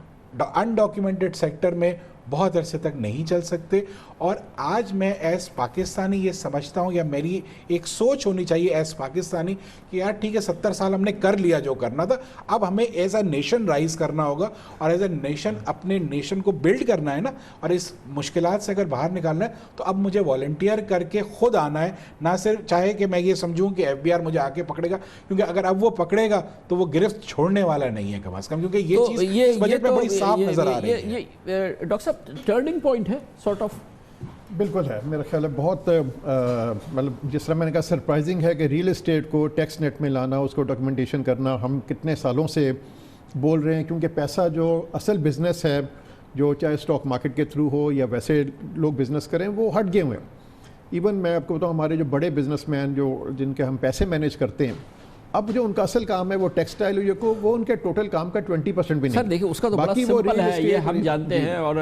انڈاکیومنٹڈ سیکٹر میں بہت عرصے تک نہیں چل سکتے. اور آج میں ایز پاکستانی یہ سمجھتا ہوں, یا میری ایک سوچ ہونی چاہیے ایز پاکستانی کہ یار ٹھیک ہے 70 سال ہم نے کر لیا جو کرنا تھا, اب ہمیں ایز اے نیشن رائز کرنا ہوگا اور ایز اے نیشن اپنے نیشن کو بلڈ کرنا ہے نا. اور اس مشکلات سے اگر باہر نکالنا ہے تو اب مجھے والنٹیئر کر کے خود آنا ہے, نہ صرف چاہے کہ میں یہ سمجھوں کہ FBR مجھے آ کے پکڑے گا, کیونکہ اگر اب وہ پکڑے گا تو وہ گرفت چھوڑنے والا نہیں ہے کم از کم, کیونکہ یہ چیز اس بجٹ میں بڑی صاف نظر آ رہی ہے.
ڈاکٹر صاحب ٹرننگ پوائنٹ ہے سارٹ آف؟
بالکل ہے, میرا خیال ہے بہت مطلب جس طرح میں نے کہا سرپرائزنگ ہے کہ ریئل اسٹیٹ کو ٹیکس نیٹ میں لانا, اس کو ڈاکیومنٹیشن کرنا, ہم کتنے سالوں سے بول رہے ہیں, کیونکہ پیسہ جو اصل بزنس ہے جو چاہے اسٹاک مارکیٹ کے تھرو ہو یا ویسے لوگ بزنس کریں وہ ہٹ گئے ہوئے ہیں. ایون میں آپ کو بتاؤں ہمارے جو بڑے بزنس مین جو جن کے ہم پیسے مینیج کرتے ہیں, اب جو ان کا اصل کام ہے وہ ٹیکسٹائل کو, وہ ان کے ٹوٹل کام کا 20% بھی نہیں.
سر دیکھیں اس کا تو بڑا سمپل ہے, یہ ہم جانتے ہیں اور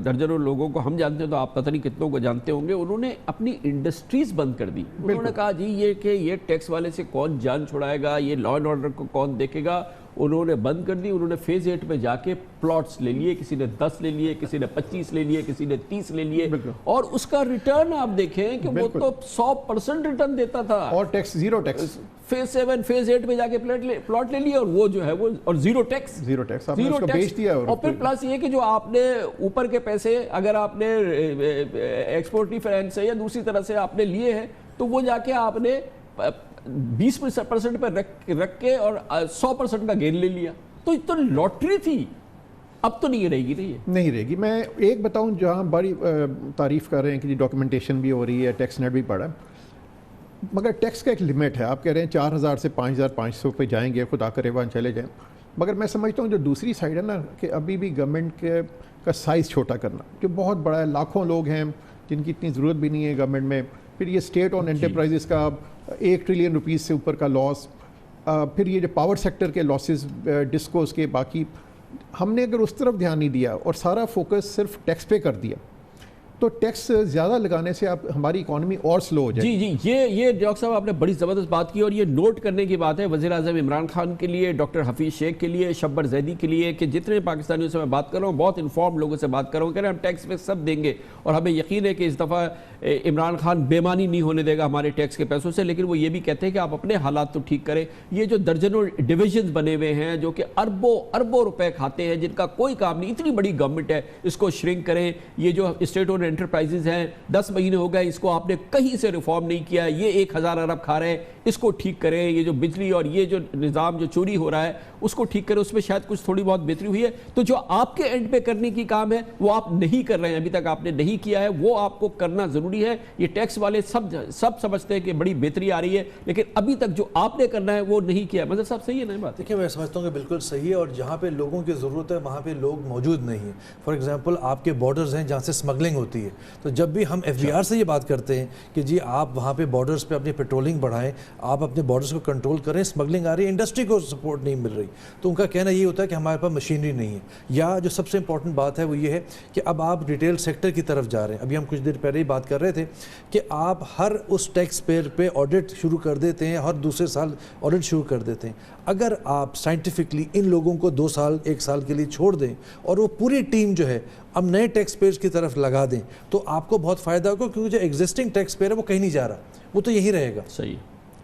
درجنوں لوگوں کو ہم جانتے ہیں, تو آپ پتہ نہیں کتنوں کو جانتے ہوں گے. انہوں نے اپنی انڈسٹریز بند کر دی. انہوں نے کہا جی یہ کہ یہ ٹیکس والے سے کون جان چھڑائے گا, یہ لا اینڈ آرڈر کو کون دیکھے گا. انہوں نے بند کر دی. انہوں نے فیز 8 میں جا کے پلاٹس لے لیے, کسی نے 10 لے لیے, کسی نے 25 لے لیے, کسی نے 30 لے لیے, اور اس کا ریٹرن آپ دیکھیں کہ وہ تو 100% ریٹرن دیتا تھا,
اور tax zero tax.
Phase 7 phase 8 میں جا کے پلاٹ لے لیے, اور وہ جو ہے وہ اور زیرو ٹیکس
آپ نے اس کو بیچ دیا.
اور پھر پلس یہ کہ جو آپ نے اوپر کے پیسے اگر آپ نے ایکسپورٹ فائنانس سے یا دوسری طرح سے آپ نے لیے ہیں تو وہ جا کے آپ نے 20% پہ رکھ کے اور 100% کا گین لے لیا. تو یہ تو لاٹری تھی, اب تو نہیں رہے گی.
نہیں رہے گی. میں ایک بتاؤں جہاں بڑی تعریف کر رہے ہیں کہ جی ڈاکیومنٹیشن بھی ہو رہی ہے, ٹیکس نیٹ بھی پڑا ہے, مگر ٹیکس کا ایک لمٹ ہے. آپ کہہ رہے ہیں 4000 سے 5500 پہ جائیں گے, خدا کرے وہاں چلے جائیں. مگر میں سمجھتا ہوں جو دوسری سائڈ ہے نا کہ ابھی بھی گورنمنٹ کا سائز چھوٹا کرنا جو بہت بڑا ہے, لاکھوں لوگ ہیں جن کی اتنی ضرورت بھی نہیں ہے گورنمنٹ میں. پھر یہ اسٹیٹ آن انٹرپرائزز کا 1 ٹریلین روپیز سے اوپر کا لاس, پھر یہ جو پاور سیکٹر کے لاسز ڈسکوز کے, باقی ہم نے اگر اس طرف دھیان نہیں دیا اور سارا فوکس صرف ٹیکس پہ کر دیا تو ٹیکس زیادہ لگانے سے آپ ہماری اکانومی اور سلو ہو جائے.
جی یہ ڈاکٹر صاحب آپ نے بڑی زبردست بات کی, اور یہ نوٹ کرنے کی بات ہے وزیر اعظم عمران خان کے لیے, ڈاکٹر حفیظ شیخ کے لیے, شبر زیدی کے لیے, کہ جتنے پاکستانیوں سے میں بات کر رہا ہوں, بہت انفارم لوگوں سے بات کر رہا ہوں, کہہ رہے ہیں ہم ٹیکس پہ سب دیں گے, اور ہمیں یقین ہے کہ اس دفعہ عمران خان بےمانی نہیں ہونے دے گا ہمارے ٹیکس کے پیسوں سے. لیکن وہ یہ بھی کہتے ہیں کہ آپ اپنے حالات تو ٹھیک کریں. یہ جو درجنوں ڈویژنز بنے ہوئے ہیں جو کہ اربوں روپے کھاتے ہیں, جن کا کوئی کام نہیں, اتنی بڑی گورنمنٹ ہے, اس کو شرنک کریں. یہ جو اسٹیٹ اون انٹرپرائزز ہیں 10 مہینے ہو گئے, اس کو آپ نے کہیں سے ریفارم نہیں کیا. یہ 1000 ارب کھا رہے ہیں, اس کو ٹھیک کریں. یہ جو بجلی اور یہ جو نظام جو چوری ہو رہا ہے اس کو ٹھیک کریں. اس میں شاید کچھ تھوڑی بہت بہتری ہوئی ہے. تو جو آپ کے اینڈ پہ کرنے کی کام ہے وہ آپ نہیں کر رہے ہیں, ابھی تک آپ نے نہیں کیا ہے, وہ آپ کو کرنا ضروری ہے. یہ ٹیکس والے سب سمجھتے ہیں کہ بڑی بہتری آ رہی ہے, لیکن ابھی تک جو آپ نے کرنا ہے وہ نہیں کیا. مظہر صاحب صحیح ہے نا بات؟
دیکھیں میں سمجھتا ہوں کہ بالکل صحیح ہے, اور جہاں پہ لوگوں کی ضرورت ہے وہاں پہ لوگ موجود نہیں ہیں. فار ایگزامپل آپ کے بارڈرز ہیں جہاں سے اسمگلنگ ہوتی ہے, تو جب بھی ہم FBR سے یہ بات کرتے ہیں کہ جی آپ وہاں پہ بارڈرز پہ اپنی پیٹرولنگ بڑھائیں, آپ اپنے بارڈرز کو کنٹرول کریں, اسمگلنگ آ رہی ہے, انڈسٹری کو سپورٹ نہیں مل رہی, تو ان کا کہنا یہ ہوتا ہے کہ ہمارے پاس مشینری نہیں ہے. یا جو سب سے امپورٹنٹ بات ہے وہ یہ ہے کہ اب آپ ریٹیل سیکٹر کی طرف جا رہے ہیں. ابھی ہم کچھ دیر پہلے ہی بات کر رہے تھے کہ آپ ہر اس ٹیکس پیئر پہ آڈٹ شروع کر دیتے ہیں, ہر دوسرے سال آڈٹ شروع کر دیتے ہیں. اگر آپ سائنٹیفکلی ان لوگوں کو 2 سال 1 سال کے لیے چھوڑ دیں اور وہ پوری ٹیم جو ہے اب نئے ٹیکس پیئرز کی طرف لگا دیں تو آپ کو بہت فائدہ ہوگا, کیونکہ جو ایگزسٹنگ ٹیکس پیئر ہے وہ کہیں نہیں جا رہا, وہ تو یہی رہے گا.
صحیح.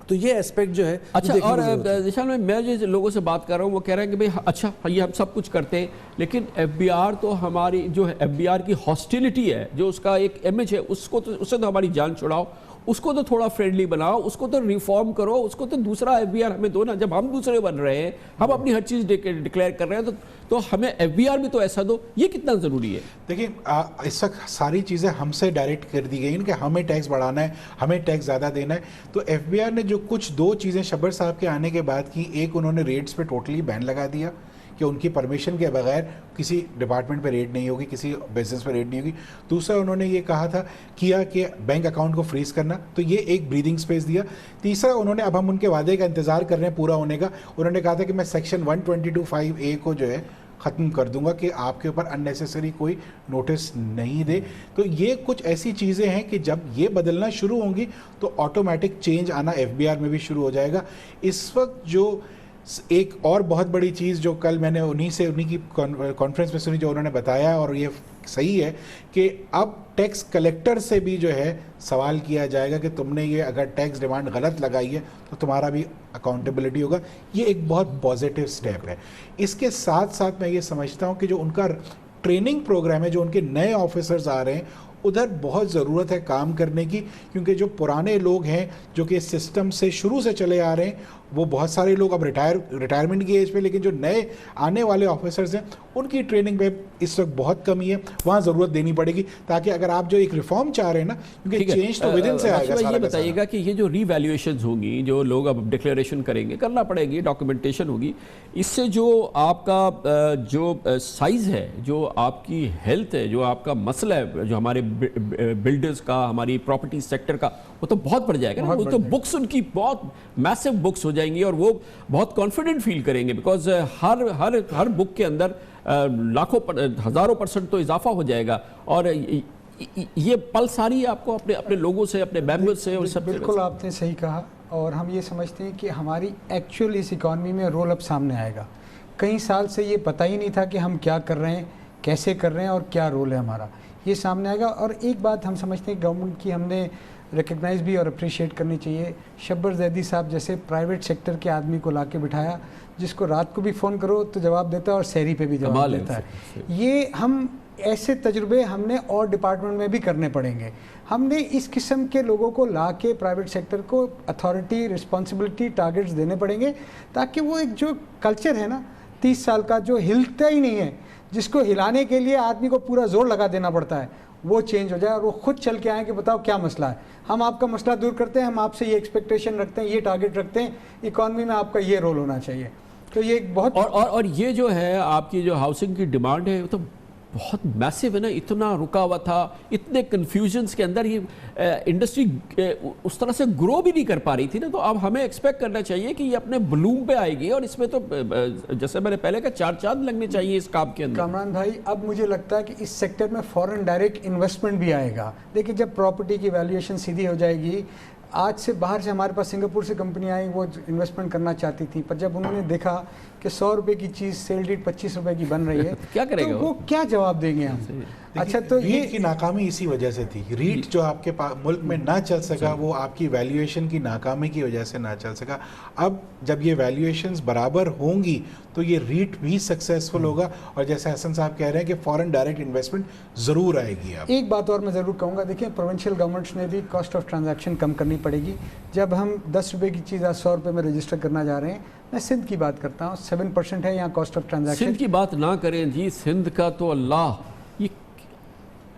تو یہ ایسپیکٹ جو ہے.
اچھا, اور ذیشان میں جو لوگوں سے بات کر رہا ہوں وہ کہہ رہے ہیں کہ بھئی اچھا یہ ہم سب کچھ کرتے ہیں, لیکن FBR تو ہماری جو FBR کی ہاسٹیلٹی ہے, جو اس کا ایک امیج ہے, اس سے تو ہماری جان چھڑاؤ. اس کو تو تھوڑا فرینڈلی بناؤ, اس کو تو ریفارم کرو, اس کو تو دوسرا FBR ہمیں دو نا. جب ہم دوسرے بن رہے ہیں, ہم اپنی ہر چیز ڈکلیئر کر رہے ہیں, تو ہمیں FBR بھی تو ایسا دو. یہ کتنا ضروری ہے؟
دیکھیں اس وقت ساری چیزیں ہم سے ڈائریکٹ کر دی گئی ہیں کہ ہمیں ٹیکس بڑھانا ہے, ہمیں ٹیکس زیادہ دینا ہے. تو FBR نے جو کچھ 2 چیزیں شبر صاحب کے آنے کے بعد کی, ایک انہوں نے ریٹس پہ ٹوٹلی بین لگا دیا کہ ان کی پرمیشن کے بغیر کسی ڈپارٹمنٹ پہ ریٹ نہیں ہوگی, کسی بزنس پہ ریٹ نہیں ہوگی. دوسرا انہوں نے یہ کہا تھا کیا کہ بینک اکاؤنٹ کو فریز کرنا, تو یہ ایک بریدنگ سپیس دیا. تیسرا انہوں نے, اب ہم ان کے وعدے کا انتظار کر رہے ہیں پورا ہونے کا, انہوں نے کہا تھا کہ میں سیکشن 122(5)(a) کو جو ہے ختم کر دوں گا کہ آپ کے اوپر اننیسیسری کوئی نوٹس نہیں دے. تو یہ کچھ ایسی چیزیں ہیں کہ جب یہ بدلنا شروع ہوں گی تو آٹومیٹک چینج آنا FBR میں بھی شروع ہو جائے گا. اس وقت جو ایک اور بہت بڑی چیز جو کل میں نے انہی کی کانفرنس میں سنی, جو انہوں نے بتایا, اور یہ صحیح ہے کہ اب ٹیکس کلیکٹر سے بھی جو ہے سوال کیا جائے گا کہ تم نے یہ اگر ٹیکس ڈیمانڈ غلط لگائی ہے تو تمہارا بھی اکاؤنٹیبلٹی ہوگا. یہ ایک بہت پازیٹیو سٹیپ ہے. اس کے ساتھ ساتھ میں یہ سمجھتا ہوں کہ جو ان کا ٹریننگ پروگرام ہے, جو ان کے نئے آفیسرز آ رہے ہیں, ادھر بہت ضرورت ہے کام کرنے کی, کیونکہ جو پرانے لوگ ہیں جو کہ اس سسٹم سے شروع سے چلے آ رہے ہیں, وہ بہت سارے لوگ اب ریٹائرمنٹ کی ایج پہ, لیکن جو نئے آنے والے آفیسرز ہیں ان کی ٹریننگ پہ اس وقت بہت کمی ہے, وہاں ضرورت دینی پڑے گی. تاکہ اگر آپ جو ایک ریفارم چاہ رہے ہیں نا, کیونکہ چینج تو ودن سے آئے گا.
یہ بتائیے گا کہ یہ جو ری ویلیویشنز ہوں گی, جو لوگ اب ڈکلیریشن کریں گے, کرنا پڑے گی, ڈاکومنٹیشن ہوگی, اس سے جو آپ کا جو سائز ہے, جو آپ کی ہیلتھ ہے, جو آپ کا مسئلہ ہے, جو ہمارے بلڈرز کا, ہماری پراپرٹی سیکٹر کا, وہ تو بہت بڑھ جائے گا. وہ تو بکس ان کی بہت میسو بکس ہو جائیں گی, اور وہ بہت کانفیڈنٹ فیل کریں گے, بیکاز ہر بک کے اندر لاکھوں ہزاروں % تو اضافہ ہو جائے گا. اور یہ پل ساری آپ کو اپنے لوگوں سے, اپنے ممبر سے, اور سب.
بالکل آپ نے صحیح کہا, اور ہم یہ سمجھتے ہیں کہ ہماری ایکچوئل اس اکانومی میں رول اپ سامنے آئے گا. کئی سال سے یہ پتہ ہی نہیں تھا کہ ہم کیا کر رہے ہیں, کیسے کر رہے ہیں, اور کیا رول ہے ہمارا, یہ سامنے آئے گا. اور ایک بات ہم سمجھتے ہیں گورنمنٹ کی ہم نے ریکگنائز بھی اور اپریشیٹ کرنی چاہیے. شبر زیدی صاحب جیسے پرائیویٹ سیکٹر کے آدمی کو لا کے بٹھایا, جس کو رات کو بھی فون کرو تو جواب دیتا ہے, اور سحری پہ بھی جواب دیتا ہے. یہ ہم ایسے تجربے ہم نے اور ڈپارٹمنٹ میں بھی کرنے پڑیں گے. ہم نے اس قسم کے لوگوں کو لا کے پرائیویٹ سیکٹر کو اتھارٹی, رسپانسبلٹی, ٹارگٹس دینے پڑیں گے, تاکہ وہ ایک جو کلچر ہے نا 30 سال کا, جو ہلتا ہی نہیں ہے, جس کو ہلانے کے لیے آدمی کو پورا زور لگا دینا پڑتا ہے, وہ چینج ہو جائے, اور وہ خود چل کے آئیں کہ بتاؤ کیا مسئلہ ہے, ہم آپ کا مسئلہ دور کرتے ہیں, ہم آپ سے یہ ایکسپیکٹیشن رکھتے ہیں, یہ ٹارگٹ رکھتے ہیں, اکانومی میں آپ کا یہ رول ہونا چاہیے. تو یہ ایک بہت
اور یہ جو ہے آپ کی جو ہاؤسنگ کی ڈیمانڈ ہے, وہ تو بہت میسو ہے نا. اتنا رکا ہوا تھا, اتنے کنفیوژنس کے اندر یہ انڈسٹری اس طرح سے گرو بھی نہیں کر پا رہی تھی نا. تو اب ہمیں ایکسپیکٹ کرنا چاہیے کہ یہ اپنے بلوم پہ آئے گی, اور اس میں تو جیسے میں نے پہلے کہا 4 چاند لگنے چاہیے اس کام کے اندر.
کامران بھائی, اب مجھے لگتا ہے کہ اس سیکٹر میں فورن ڈائریکٹ انویسٹمنٹ بھی آئے گا. دیکھیں جب پراپرٹی کی ویلیویشن سیدھی ہو جائے گی, آج سے باہر سے ہمارے پاس سنگاپور سے کمپنی آئی, وہ انویسٹمنٹ کرنا چاہتی تھی, پر جب انہوں نے دیکھا کہ 100 روپے کی چیز سیل ریٹ 25 روپے کی بن رہی ہے,
کیا کرے گا
وہ کیا جواب دیں گے ہم؟ اچھا, تو
ریٹ کی ناکامی اسی وجہ سے تھی. ریٹ جو آپ کے ملک میں نہ چل سکا, وہ آپ کی ویلیویشن کی ناکامی کی وجہ سے نہ چل سکا. اب جب یہ ویلیویشنز برابر ہوں گی تو یہ ریٹ بھی سکسیسفل ہوگا, اور جیسے حسن صاحب کہہ رہے ہیں کہ فورن ڈائریکٹ انویسٹمنٹ ضرور آئے گی.
ایک بات اور میں ضرور کہوں گا, دیکھیں پروونشل گورنمنٹس نے بھی کاسٹ آف ٹرانزیکشن کم کرنی پڑے گی. جب ہم 10 روپے کی چیز آج 100 روپے میں رجسٹر کرنا جا رہے ہیں, میں سندھ کی بات کرتا ہوں, 7% ہے یہاں کاسٹ آف ٹرانزیکشن.
سندھ کی بات نہ کریں جی, سندھ کا تو اللہ, یہ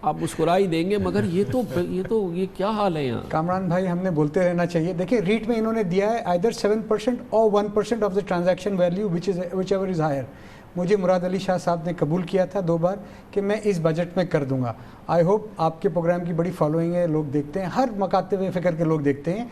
آپ مسکرائی دیں گے, مگر یہ کیا حال ہے یہاں.
کامران بھائی, ہم نے بولتے رہنا چاہیے. دیکھیں ریٹ میں انہوں نے دیا ہے either 7% اور 1% of the transaction value which ever is higher. مجھے مراد علی شاہ صاحب نے قبول کیا تھا 2 بار کہ میں اس بجٹ میں کر دوں گا. آئی ہوپ آپ کے پروگرام کی بڑی فالوئنگ ہے, لوگ دیکھتے ہیں, ہر مکاتب فکر کے لوگ دیکھتے ہیں.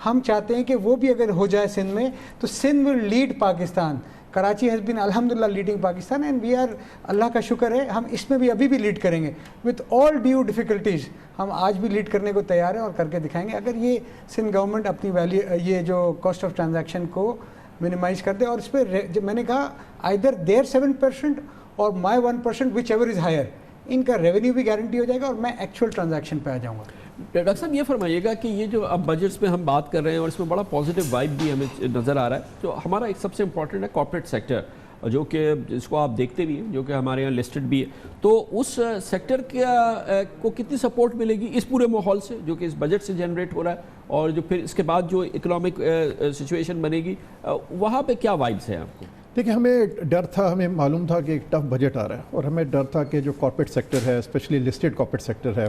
ہم چاہتے ہیں کہ وہ بھی اگر ہو جائے سندھ میں, تو Sindh will lead Pakistan. Karachi has been الحمدللہ leading Pakistan, and we are, اللہ کا شکر ہے, ہم اس میں بھی ابھی بھی لیڈ کریں گے وتھ آل ڈیو ڈیفیکلٹیز. ہم آج بھی لیڈ کرنے کو تیار ہیں اور کر کے دکھائیں گے, اگر یہ سندھ گورنمنٹ اپنی یہ جو کاسٹ آف ٹرانزیکشن کو منیمائز کر دے. اور اس پہ میں نے کہا either their 7% اور my 1% which ever is higher, ان کا ریونیو بھی گارنٹی ہو جائے گا, اور میں ایکچوئل ٹرانزیکشن پہ آ جاؤں گا.
ڈاکٹر صاحب یہ فرمائیے گا کہ یہ جو اب بجٹس پہ ہم بات کر رہے ہیں, اور اس میں بڑا پازیٹیو وائب بھی ہمیں نظر آ رہا ہے, جو ہمارا ایک سب سے امپورٹنٹ ہے کارپوریٹ سیکٹر. جو کہ جس کو آپ دیکھتے بھی ہیں, جو کہ ہمارے یہاں لسٹڈ بھی ہے, تو اس سیکٹر کو کتنی سپورٹ ملے گی اس پورے ماحول سے جو کہ اس بجٹ سے جنریٹ ہو رہا ہے, اور جو پھر اس کے بعد جو اکنامک سچویشن بنے گی وہاں پہ کیا وائبس ہیں آپ کو؟
دیکھیں, ہمیں ڈر تھا, ہمیں معلوم تھا کہ ایک ٹف بجٹ آ رہا ہے, اور ہمیں ڈر تھا کہ جو کارپوریٹ سیکٹر ہے, اسپیشلی لسٹڈ کارپوریٹ سیکٹر ہے,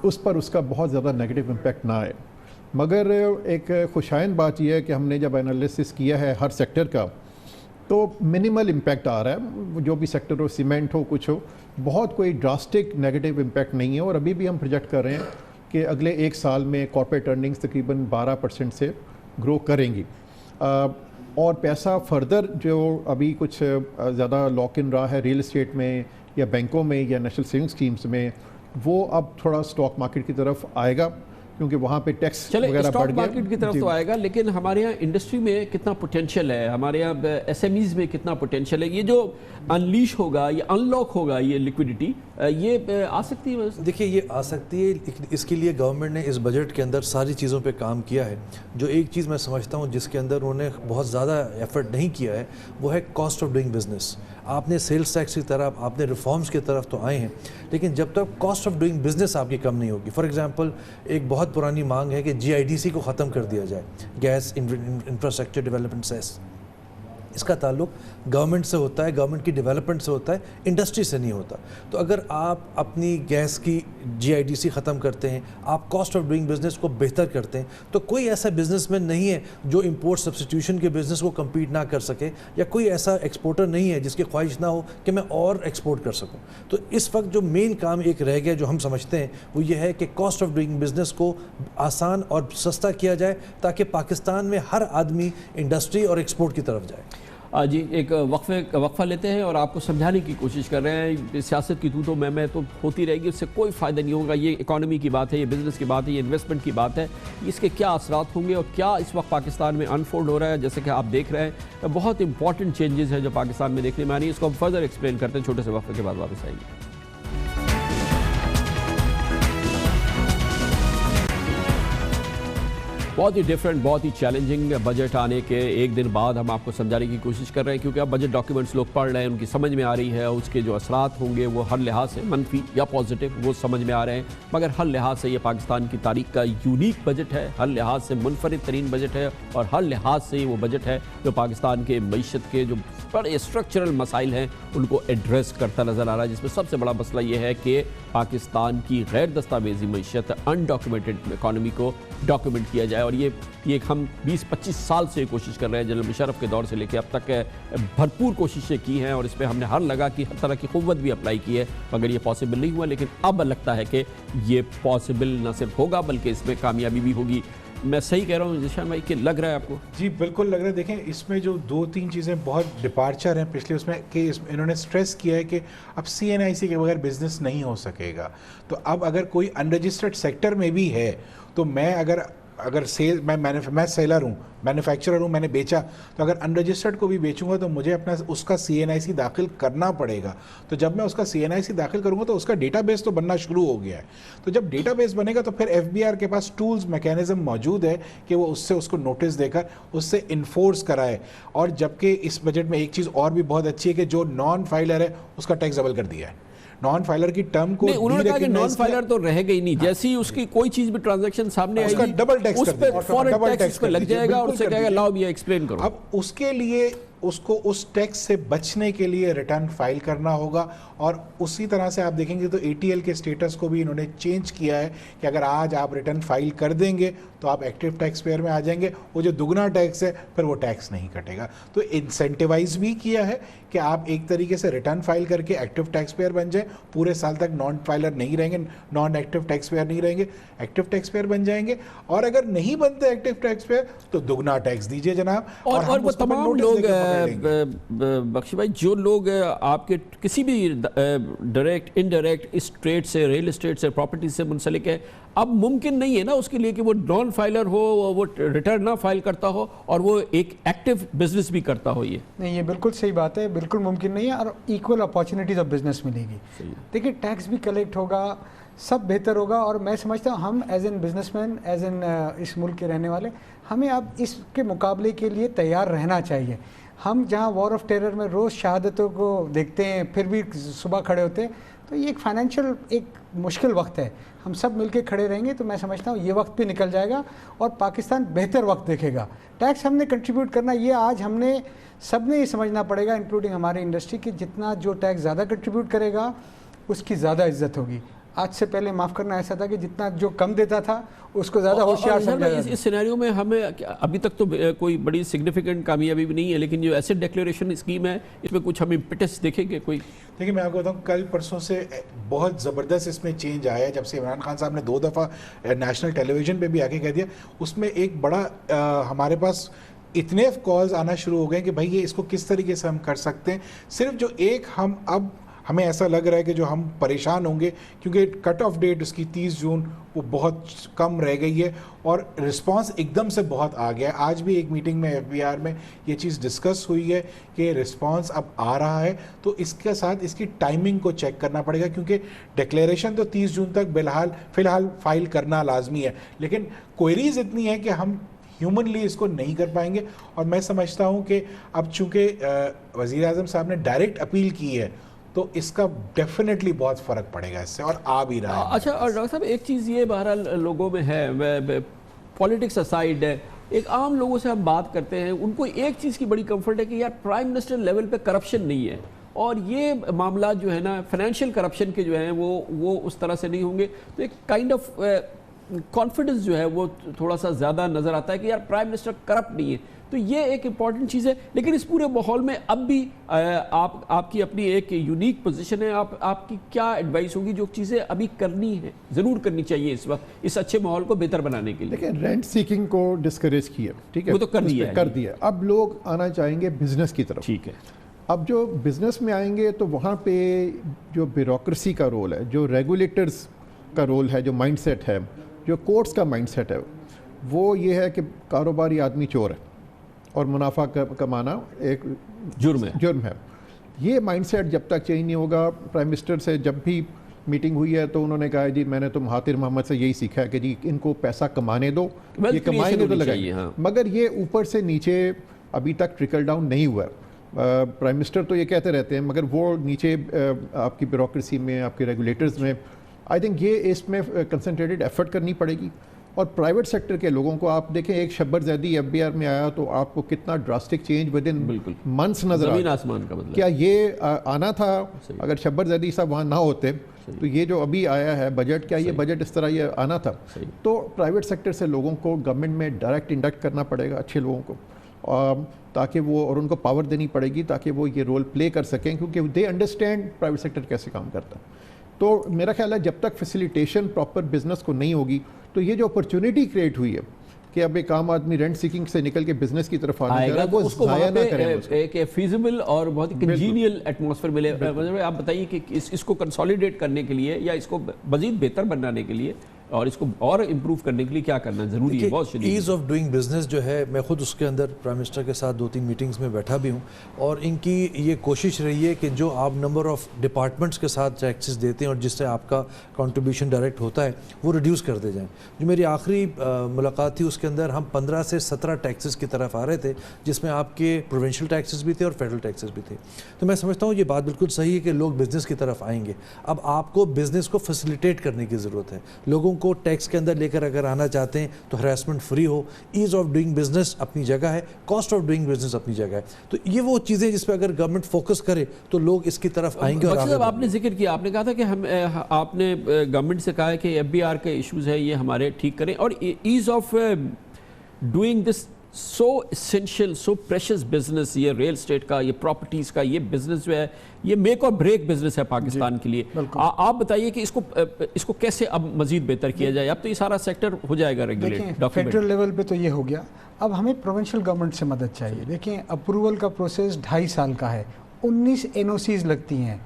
اس پر اس کا بہت زیادہ نیگیٹو امپیکٹ نہ آئے. مگر ایک خوشائن بات یہ ہے کہ ہم نے جب انالیسس کیا ہے ہر سیکٹر کا, تو منیمل امپیکٹ آ رہا ہے. جو بھی سیکٹر ہو, سیمنٹ ہو, کچھ ہو, بہت کوئی ڈراسٹک نیگیٹو امپیکٹ نہیں ہے. اور ابھی بھی ہم پروجیکٹ کر رہے ہیں کہ اگلے ایک سال میں کارپوریٹ ارننگز تقریباً 12% سے گرو کریں گی, اور پیسہ فردر جو ابھی کچھ زیادہ لاک ان رہا ہے ریئل اسٹیٹ میں یا بینکوں میں یا نیشنل سیونگ اسکیمز میں, وہ اب تھوڑا اسٹاک مارکیٹ کی طرف آئے گا, کیونکہ وہاں پہ ٹیکس وغیرہ بڑھ گیا.
اسٹاک مارکیٹ کی طرف تو آئے گا, لیکن ہمارے یہاں انڈسٹری میں کتنا پوٹینشیل ہے, ہمارے یہاں ایس ایم ایز میں کتنا پوٹینشیل ہے, یہ جو انلیش ہوگا, یہ ان لاک ہوگا, یہ لیکوڈیٹی یہ آ سکتی ہے؟
دیکھیے یہ آ سکتی ہے. اس کے لیے گورنمنٹ نے اس بجٹ کے اندر ساری چیزوں پہ کام کیا ہے. جو ایک چیز میں سمجھتا ہوں جس کے اندر انہوں نے بہت زیادہ ایفرٹ نہیں کیا ہے, وہ ہے کاسٹ آف ڈوئنگ بزنس. آپ نے سیلز ٹیکس کی طرف, آپ نے ریفارمز کی طرف تو آئے ہیں, لیکن جب تک کاسٹ آف ڈوئنگ بزنس آپ کی کم نہیں ہوگی. فار ایگزامپل, ایک بہت پرانی مانگ ہے کہ جی آئی ڈی سی کو ختم کر دیا جائے, گیس انفراسٹرکچر ڈیولپمنٹ سیس. اس کا تعلق گورنمنٹ سے ہوتا ہے, گورنمنٹ کی ڈیولپمنٹ سے ہوتا ہے, انڈسٹری سے نہیں ہوتا. تو اگر آپ اپنی گیس کی جی آئی ڈی سی ختم کرتے ہیں, آپ کاسٹ آف ڈوئنگ بزنس کو بہتر کرتے ہیں, تو کوئی ایسا بزنس مین نہیں ہے جو امپورٹ سبسٹیوشن کے بزنس کو کمپیٹ نہ کر سکے, یا کوئی ایسا ایکسپورٹر نہیں ہے جس کی خواہش نہ ہو کہ میں اور ایکسپورٹ کر سکوں. تو اس وقت جو مین کام ایک رہ گیا جو ہم سمجھتے ہیں, وہ یہ ہے کہ کاسٹ آف ڈوئنگ بزنس کو آسان اور سستا کیا جائے, تاکہ پاکستان میں ہر آدمی انڈسٹری اور ایکسپورٹ کی طرف جائے.
جی ایک وقفہ لیتے ہیں اور آپ کو سمجھانے کی کوشش کر رہے ہیں. سیاست کی تو میں تو ہوتی رہے گی, اس سے کوئی فائدہ نہیں ہوگا. یہ اکانومی کی بات ہے, یہ بزنس کی بات ہے, یہ انویسٹمنٹ کی بات ہے. اس کے کیا اثرات ہوں گے اور کیا اس وقت پاکستان میں انفولڈ ہو رہا ہے, جیسے کہ آپ دیکھ رہے ہیں بہت امپورٹنٹ چینجز ہیں جو پاکستان میں دیکھنے میں آ رہی ہیں. اس کو ہم فردر ایکسپلین کرتے ہیں, چھوٹے سے وقفے کے بعد واپس آئیں گے. بہت ہی ڈیفرنٹ, بہت ہی چیلنجنگ بجٹ آنے کے ایک دن بعد ہم آپ کو سمجھانے کی کوشش کر رہے ہیں, کیونکہ اب بجٹ ڈاکیومنٹس لوگ پڑھ رہے ہیں, ان کی سمجھ میں آ رہی ہے, اس کے جو اثرات ہوں گے وہ ہر لحاظ سے منفی یا پازیٹیو وہ سمجھ میں آ رہے ہیں. مگر ہر لحاظ سے یہ پاکستان کی تاریخ کا یونیک بجٹ ہے, ہر لحاظ سے منفرد ترین بجٹ ہے, اور ہر لحاظ سے وہ بجٹ ہے جو پاکستان کے معیشت کے جو بڑے اسٹرکچرل مسائل ہیں ان کو ایڈریس کرتا نظر آ رہا ہے. جس میں سب سے بڑا مسئلہ یہ ہے کہ پاکستان کی غیر دستاویزی معیشت, انڈاکیومنٹڈ اکانومی کو ڈاکیومنٹ کیا جائے. اور یہ ہم 20-25 سال سے کوشش کر رہے ہیں, جنرل مشرف کے دور سے لے کے اب تک بھرپور کوششیں کی ہیں, اور اس پہ ہم نے ہر ہر طرح کی قوت بھی اپلائی کی ہے, مگر یہ پاسبل نہیں ہوا. لیکن اب لگتا ہے کہ یہ پاسبل نہ صرف ہوگا بلکہ اس میں کامیابی بھی ہوگی. میں صحیح کہہ رہا ہوں ذیشان بھائی کہ لگ رہا ہے آپ کو؟
جی بالکل لگ رہا ہے. دیکھیں اس میں جو 2-3 چیزیں بہت ڈپارچر ہیں پچھلے اس میں, کہ انہوں نے سٹریس کیا ہے کہ اب سی این آئی سی کے بغیر بزنس نہیں ہو سکے گا. تو اب اگر کوئی انرجسٹرڈ سیکٹر میں بھی ہے, تو میں اگر سیل میں سیلر ہوں, مینوفیکچرر ہوں, میں نے بیچا, تو اگر انرجسٹرڈ کو بھی بیچوں گا تو مجھے اپنا اس کا سی این آئی سی داخل کرنا پڑے گا. تو جب میں اس کا سی این آئی سی داخل کروں گا تو اس کا ڈیٹا بیس تو بننا شروع ہو گیا ہے. تو جب ڈیٹا بیس بنے گا تو پھر ایف بی آر کے پاس ٹولز میکینزم موجود ہے کہ وہ اس کو نوٹس دے کر اس سے انفورس کرائے. اور جبکہ اس بجٹ میں ایک چیز اور بھی بہت اچھی ہے کہ جو نان فائلر ہے اس کا ٹیکس ڈبل کر دیا ہے. نان فائلر کی ٹرم کو
انہوں نے کہا کہ نان فائلر تو رہے گا ہی نہیں, جیسی اس کی کوئی چیز بھی ٹرانزیکشن سامنے آئے گی
ڈبل ٹیکس
اس پہ فورن ٹیکس پہ لگ جائے گا, اور اسے کہے گا لاؤ بھی ایکسپلین کرو.
اب اس کے لیے اس کو اس ٹیکس سے بچنے کے لیے ریٹرن فائل کرنا ہوگا. اور اسی طرح سے آپ دیکھیں گے تو اے ٹی ایل کے سٹیٹس کو بھی انہوں نے چینج کیا ہے کہ اگر آج آپ ریٹرن فائل کر دیں گے تو آپ ایکٹیو ٹیکس پیئر میں آ جائیں گے, وہ جو دگنا ٹیکس ہے پھر وہ ٹیکس نہیں کٹے گا. تو انسینٹیوائز بھی کیا ہے کہ آپ ایک طریقے سے ریٹرن فائل کر کے ایکٹیو ٹیکس پیئر بن جائیں, پورے سال تک نان فائلر نہیں رہیں گے, نان ایکٹیو ٹیکس پیئر نہیں رہیں گے, ایکٹیو ٹیکس پیئر بن جائیں گے. اور اگر نہیں بنتے ایکٹیو ٹیکس پیئر تو دگنا ٹیکس دیجئے جناب.
اور وہ تمام لوگ بخشی بھائی, جو لوگ آپ کے کسی بھی ڈائریکٹ انڈائریکٹ اس ٹریڈ سے, ریل اسٹیٹ سے, پراپرٹی سے منسلک ہے, اب ممکن نہیں ہے نا اس کے لیے کہ وہ نان فائلر ہو, وہ ریٹرن نہ فائل کرتا ہو اور وہ ایک ایکٹیو بزنس بھی کرتا ہو. یہ
نہیں, یہ بالکل صحیح بات ہے, بالکل ممکن نہیں ہے, اور ایکول اپارچونیٹیز آف بزنس ملے گی. دیکھیے ٹیکس بھی کلیکٹ ہوگا, سب بہتر ہوگا. اور میں سمجھتا ہوں ہم as an businessman, as an اس ملک کے رہنے والے, ہمیں اب اس کے مقابلے کے لیے تیار رہنا چاہیے. ہم جہاں وار آف ٹیرر میں روز شہادتوں کو دیکھتے ہیں پھر بھی صبح کھڑے ہوتے ہیں, تو یہ ایک فائنینشیل ایک مشکل وقت ہے. ہم سب مل کے کھڑے رہیں گے تو میں سمجھتا ہوں یہ وقت بھی نکل جائے گا اور پاکستان بہتر وقت دیکھے گا. ٹیکس ہم نے کنٹریبیوٹ کرنا, یہ آج ہم نے سب نے یہ سمجھنا پڑے گا انکلوڈنگ ہماری انڈسٹری کی, جتنا جو ٹیکس زیادہ کنٹریبیوٹ کرے گا اس کی زیادہ عزت ہوگی. آج سے پہلے معاف کرنا ایسا تھا کہ جتنا جو کم دیتا تھا اس کو زیادہ ہوشیار سمجھا جاتا.
اس سینیریو میں ہمیں ابھی تک تو کوئی بڑی سگنیفیکنٹ کامیابی بھی نہیں ہے, لیکن جو ایسٹ ڈیکلیریشن اسکیم ہے اس میں کچھ ہم امپیٹس دیکھیں گے کوئی؟
دیکھیں میں آپ کو بتاؤں, کل پرسوں سے بہت زبردست اس میں چینج آیا ہے جب سے عمران خان صاحب نے 2 دفعہ نیشنل ٹیلی ویژن پہ بھی آ کے کہہ دیا. اس میں ایک بڑا ہمارے پاس اتنے کالز آنا شروع ہو گئے کہ بھائی یہ اس کو کس طریقے سے ہم کر سکتے ہیں. صرف جو ایک ہمیں ایسا لگ رہا ہے کہ جو ہم پریشان ہوں گے کیونکہ کٹ آف ڈیٹ اس کی 30 جون وہ بہت کم رہ گئی ہے اور رسپانس ایک دم سے بہت آ گیا ہے. آج بھی ایک میٹنگ میں FBR میں یہ چیز ڈسکس ہوئی ہے کہ رسپانس اب آ رہا ہے, تو اس کے ساتھ اس کی ٹائمنگ کو چیک کرنا پڑے گا کیونکہ ڈکلیریشن تو 30 جون تک فی الحال فائل کرنا لازمی ہے, لیکن کوئریز اتنی ہے کہ ہم ہیومنلی اس کو نہیں کر پائیں گے. اور میں سمجھتا ہوں کہ اب چونکہ وزیر اعظم صاحب نے ڈائریکٹ اپیل کی ہے تو اس کا ڈیفینیٹلی بہت فرق پڑے گا اس سے, اور آ بھی رہا ہے.
اچھا, اور ڈاکٹر صاحب ایک چیز یہ بہرحال لوگوں میں ہے, پولیٹکس اسائڈ ہے, ایک عام لوگوں سے ہم بات کرتے ہیں, ان کو ایک چیز کی بڑی کمفرٹ ہے کہ یار پرائم منسٹر لیول پہ کرپشن نہیں ہے, اور یہ معاملات جو ہے نا فائنینشیل کرپشن کے جو ہیں وہ اس طرح سے نہیں ہوں گے, تو ایک کائنڈ آف کانفیڈنس جو ہے وہ تھوڑا سا زیادہ نظر آتا ہے کہ یار پرائم منسٹر کرپٹ نہیں ہے. تو یہ ایک امپورٹنٹ چیز ہے, لیکن اس پورے ماحول میں اب بھی آپ کی اپنی ایک یونیک پوزیشن ہے. آپ کی کیا ایڈوائس ہوگی جو چیزیں ابھی کرنی ہے, ضرور کرنی چاہیے اس وقت اس اچھے ماحول کو بہتر بنانے کے لیے؟
لیکن رینٹ سیکنگ کو ڈسکریج کیا, ٹھیک ہے,
وہ تو کر دیا.
اب لوگ آنا چاہیں گے بزنس کی طرف.
ٹھیک ہے,
اب جو بزنس میں آئیں گے تو وہاں پہ جو بیوروکریسی کا رول ہے, جو ریگولیٹرز کا رول ہے, جو مائنڈ سیٹ ہے, جو کورٹس کا مائنڈ سیٹ ہے, وہ یہ ہے کہ کاروباری آدمی چور ہے اور منافع کمانا ایک جرم ہے. یہ مائنڈ سیٹ جب تک چینج نہیں ہوگا, پرائم منسٹر سے جب بھی میٹنگ ہوئی ہے تو انہوں نے کہا جی میں نے تو مہاتیر محمد سے یہی سیکھا ہے کہ جی ان کو پیسہ کمانے دو, یہ کمائیں گے تو لگائیے, مگر یہ اوپر سے نیچے ابھی تک ٹرکل ڈاؤن نہیں ہوا ہے. پرائم منسٹر تو یہ کہتے رہتے ہیں مگر وہ نیچے آپ کی بیوروکریسی میں, آپ کے ریگولیٹرز میں, آئی تھنک یہ اس میں کنسنٹریٹڈ ایفرٹ کرنی پڑے گی. اور پرائیویٹ سیکٹر کے لوگوں کو آپ دیکھیں, ایک شبر زیدی FBR میں آیا تو آپ کو کتنا drastic change with in months نظر
زمین آسمان کا مطلب.
کیا یہ آنا تھا؟ اگر شبر زیدی صاحب وہاں نہ ہوتے تو یہ جو ابھی آیا ہے بجٹ, کیا یہ بجٹ اس طرح یہ آنا تھا؟ تو پرائیویٹ سیکٹر سے لوگوں کو گورنمنٹ میں ڈائریکٹ انڈکٹ کرنا پڑے گا, اچھے لوگوں کو, تاکہ وہ, اور ان کو پاور دینی پڑے گی تاکہ وہ یہ رول پلے کر سکیں, کیونکہ دے انڈرسٹینڈ پرائیویٹ سیکٹر کیسے کام کرتا ہے. تو میرا خیال ہے جب تک فیسیلیٹیشن پراپر بزنس کو نہیں ہوگی تو یہ جو اپرچونٹی کریٹ ہوئی ہے کہ اب ایک عام آدمی رینٹ سیکنگ سے نکل کے بزنس کی طرف آنے جا رہا ہے, وہ ضائع نہ کریں,
ایک فیزیبل اور بہت کنجینیل ایٹماسفیئر ملے. آپ بتائیے کہ اس کو کنسالیڈیٹ کرنے کے لیے یا اس کو مزید بہتر بنانے کے لیے اور اس کو اور امپروو کرنے کے لیے کیا کرنا ضروری ہے؟ بہت شدید
ایز آف ڈوئنگ بزنس جو ہے, میں خود اس کے اندر پرائم منسٹر کے ساتھ 2-3 میٹنگز میں بیٹھا بھی ہوں, اور ان کی یہ کوشش رہی ہے کہ جو آپ نمبر آف ڈپارٹمنٹس کے ساتھ ٹیکسز دیتے ہیں اور جس سے آپ کا کنٹریبیوشن ڈائریکٹ ہوتا ہے وہ ریڈیوس کر دے جائیں. جو میری آخری ملاقات تھی اس کے اندر ہم 15 سے 17 ٹیکسز کی طرف آ رہے تھے, جس میں آپ کے پروونشل ٹیکسز بھی تھے اور فیڈرل ٹیکسز بھی تھے. تو میں سمجھتا ہوں یہ بات بالکل صحیح ہے کہ لوگ بزنس کی طرف آئیں گے. اب آپ کو بزنس کو فیسیلیٹیٹ کرنے کی ضرورت ہے, لوگوں کو ٹیکس کے اندر لے کر اگر آنا چاہتے ہیں تو harassment free who. As of doing business اپنی جگہ ہے, کاسٹ آف ڈوئنگ بزنس اپنی جگہ ہے. تو یہ وہ چیزیں جس پہ اگر گورنمنٹ فوکس کرے تو لوگ اس کی طرف آئیں گے.
اور آپ نے ذکر کیا, آپ نے کہا تھا کہ آپ نے گورنمنٹ سے کہا ہے کہ FBR کے ایشوز ہے یہ ہمارے ٹھیک کریں, اور as of doing this so essential so precious business, یہ ریل اسٹیٹ کا, یہ پراپرٹیز کا, یہ بزنس جو ہے یہ میک اور بریک بزنس ہے پاکستان کے لیے. آپ بتائیے کہ اس کو کیسے اب مزید بہتر کیا جائے؟ اب تو یہ سارا سیکٹر ہو جائے گا ریگولیٹ.
فیڈرل لیول پہ تو یہ ہو گیا, اب ہمیں پروونشل گورنمنٹ سے مدد چاہیے. دیکھیں اپروول کا پروسیس 2.5 سال کا ہے, 19 NOCs لگتی ہیں.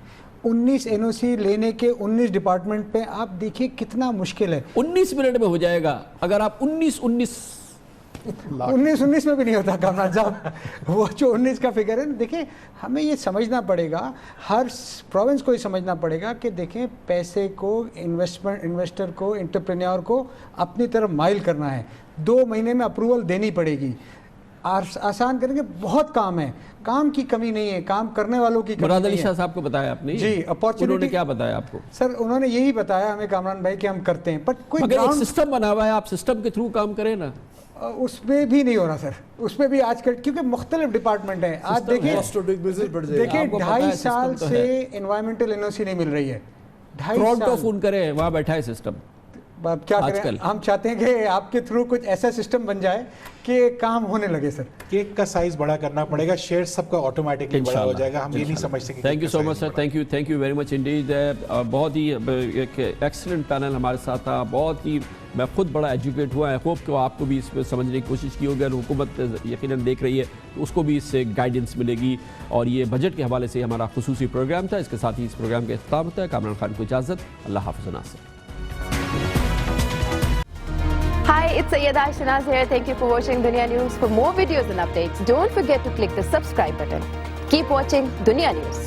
19 NOC لینے کے 19 ڈپارٹمنٹ پہ آپ دیکھیے کتنا مشکل ہے.
19 منٹ میں ہو جائے گا اگر آپ 19
میں بھی نہیں ہوتا کامران صاحب, وہ جو 19 کا فگر ہے. دیکھیں ہمیں یہ سمجھنا پڑے گا, ہر پروونس کو یہ سمجھنا پڑے گا کہ دیکھیں پیسے کو انویسٹر کو, انٹرپرینیور کو اپنی طرف مائل کرنا ہے. 2 مہینے میں اپروول دینی پڑے گی. آسان کریں گے. بہت کام ہے, کام کی کمی نہیں ہے, کام کرنے والوں کی کمی
مراد
نہیں
علی
ہے.
شاہ صاحب کو بتایا آپ نے؟
جی,
انہوں نے کیا بتایا آپ کو؟
سر انہوں نے یہی بتایا ہمیں کامران بھائی کہ ہم کرتے ہیں, بٹ کوئی
مگر ایک سسٹم بنا ہوا ہے, آپ سسٹم کے تھرو کام کریں نا.
اس میں بھی نہیں ہو رہا سر, اس میں بھی آج کل کیونکہ مختلف ڈپارٹمنٹ ہیں. آج دیکھیں 2.5 سال سے انوائرمنٹل این او سی نہیں مل رہی ہے. 2.5 سال
فون کریں, وہاں بیٹھا ہے سسٹم.
کیا کریں, ہم چاہتے ہیں کہ آپ کے تھرو کچھ ایسا سسٹم بن جائے کہ کام ہونے لگے. سر
کیک کا سائز بڑا کرنا پڑے گا, شیئر سب کا آٹومیٹکلی بڑا ہو جائے گا. ہم یہ نہیں سمجھتے کہ
thank you so much sir, thank you very much indeed. بہت ہی ایک ایکسلنٹ پینل ہمارے ساتھ تھا. بہت ہی میں خود بڑا ایجوکیٹ ہوا ہے. ہوپ کہ آپ کو بھی اس پہ سمجھنے کی کوشش کی ہوگی, اور حکومت یقیناً دیکھ رہی ہے تو اس کو بھی اس سے گائیڈنس ملے گی. اور یہ بجٹ کے حوالے سے ہمارا خصوصی پروگرام تھا. اس کے ساتھ ہی اس پروگرام کا اختتام ہوتا ہے. کامران خان کو اجازت. اللہ حافظ ناصر.
Hi, it's Sayyeda Shanaz here. Thank you for watching Dunya News. For more videos and updates, don't forget to click the subscribe button. Keep watching Dunya News.